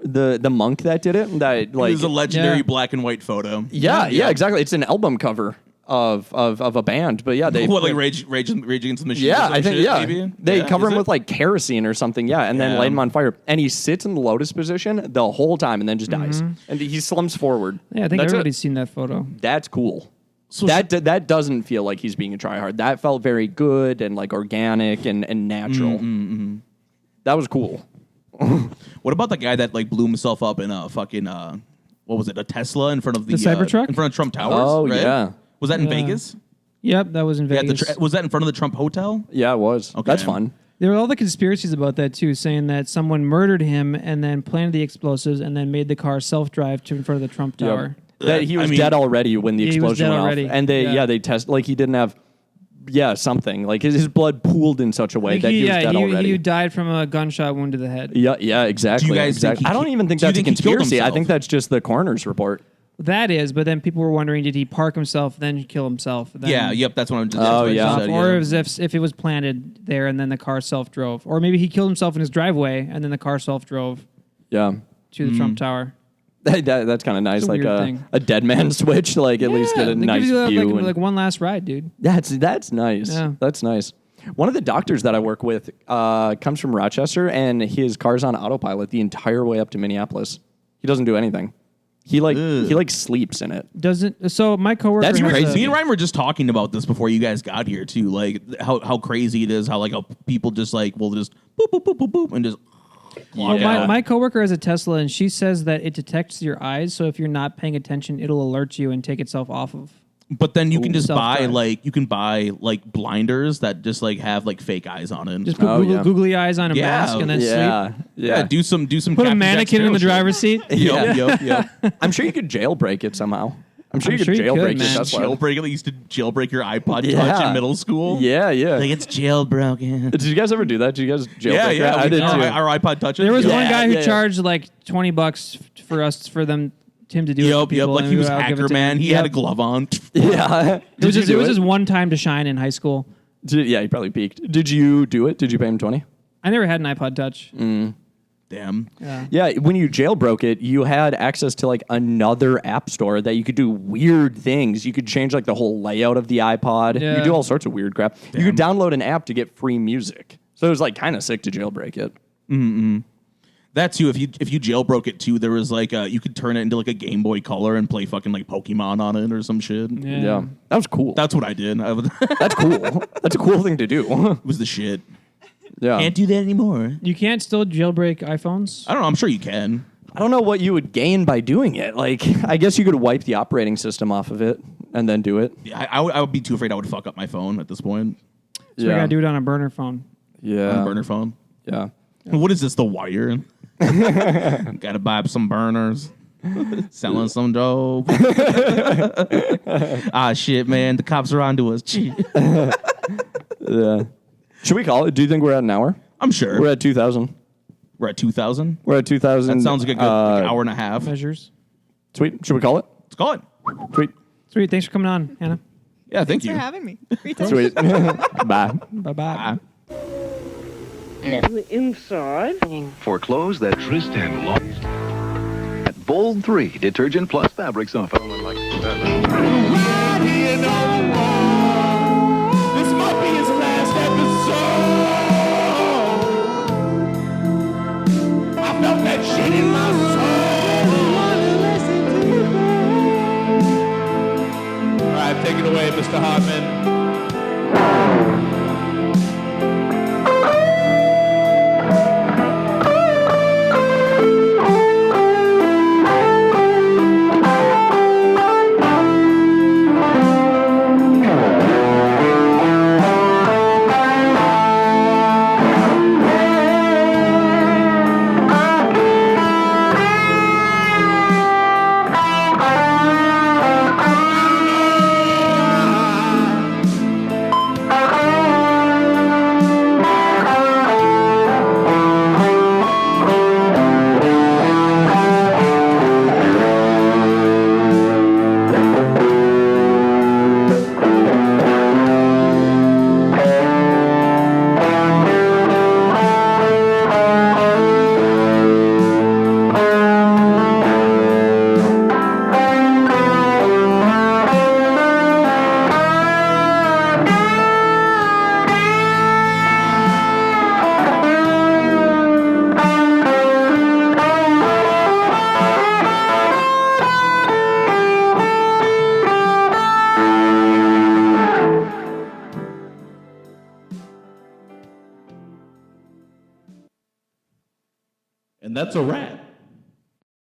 the monk that did it, that It was a legendary Yeah. black and white photo. yeah, exactly. It's an album cover of a band, but yeah, they What, like Rage Against the Machine? yeah, or some I think shit, yeah. maybe? They Yeah, cover is him it? with like kerosene or something, yeah, and then Yeah. light him on fire. And he sits in the lotus position the whole time and then just dies. And he slumps forward. Yeah, I think That's everybody's it. seen that photo. That's cool. So that doesn't feel like he's being a tryhard. That felt very good and like organic and natural. That was cool. What about the guy that like blew himself up in a fucking what was it? A Tesla in front of the Cybertruck? in front of Trump Towers? Oh, right? yeah. Was that in Yeah. Vegas? Yep, that was in Yeah. Vegas. Was that in front of the Trump Hotel? Yeah, it was. Okay. That's fun. There were all the conspiracies about that too, saying that someone murdered him and then planted the explosives and then made the car self-drive to in front of the Trump Tower. That he was I mean- dead already when the Yeah, he was explosion dead went already. off. And they test like he didn't have something. Like his blood pooled in such a way Like that he was dead already. he died from a gunshot wound to the head. Yeah, exactly. Do you guys think exactly. he I don't ki- even think do you that's a think he killed conspiracy. I himself? think that's just the coroner's report. That is, but then people were wondering, did he park himself, then kill himself? Then Yeah. Yep. That's what I'm just. Oh, that's what I yeah. just said, Or yeah. if it was planted there and then the car self-drove. Or maybe he killed himself in his driveway and then the car self-drove Yeah. to the Trump Tower. That's kind of nice. It's a Like weird thing. a dead man switch. Like at least get a that nice gives you view. like one last ride, dude. That's nice. Yeah. That's nice. One of the doctors that I work with comes from Rochester, and his car's on autopilot the entire way up to Minneapolis. He doesn't do anything. He sleeps in it. Doesn't so my coworker That's has crazy. Me and Ryan were just talking about this before you guys got here too. Like how crazy it is. How people just will just boop boop boop boop boop and just. Well, Yeah. my coworker has a Tesla, and she says that it detects your eyes. So if you're not paying attention, it'll alert you and take itself off of. But then you can just buy Self-drive. blinders that just have fake eyes on it. Just put Oh, yeah. googly eyes on a Yeah. mask and then Yeah. sleep. yeah, do some. Put a Captain Jack mannequin in the Sparrow driver's seat. shit. Yep. I'm sure you could jailbreak it somehow. I'm sure I'm you sure could you could, jailbreak man. it. That's why. Jailbreak it. They used to jailbreak your iPod Yeah. Touch in middle school. Yeah. Like it's jailbroken. Did you guys ever do that? Did you guys jailbreak Yeah, that? yeah. I did too. Our iPod Touches. There was yeah. one guy who yeah. charged like $20 for him to do it. Yep, for people, Like and he we was would all give it hacker to man. him. He Yep. had a glove on. Yeah. It was Did you do just one time to shine in high school. Yeah, he probably peaked. Did you do it? Did you pay him 20? I never had an iPod Touch. Damn. Yeah. Yeah, when you jailbroke it, you had access to another app store that you could do weird things. You could change the whole layout of the iPod. You Yeah. could do all sorts of weird crap. You could download an app to get free music. So it was kind of sick to jailbreak it. That too. If you jailbroke it too, there was you could turn it into a Game Boy Color and play fucking Pokemon on it or some shit. Yeah. That was cool. That's what I did. That's cool. That's a cool thing to do. was the shit. Yeah. Can't do that anymore. You can't still jailbreak iPhones? I don't know. I'm sure you can. I don't know what you would gain by doing it. I guess you could wipe the operating system off of it and then do it. Yeah, I would be too afraid I would fuck up my phone at this point. So we gotta do it on a burner phone. Yeah. Burner phone. Yeah. What is this? The Wire? Gotta buy up some burners. Selling some dope. Ah, shit, man. The cops are onto us. Yeah. Should we call it? Do you think we're at an hour? I'm sure. We're at 2,000. We're at 2,000. We're at 2,000. That sounds like a good hour and a half. Measures. Sweet. Should we call it? Let's call it. Sweet. Sweet. Thanks for coming on, Hannah. Yeah, thank Thanks you. for having me. Anytime. Sweet. Bye. Bye-bye. Inside. For clothes that Tristan lost. At Bold 3 Detergent Plus Fabric Softener. This Take it away, Mr. Hartman. And that's a wrap.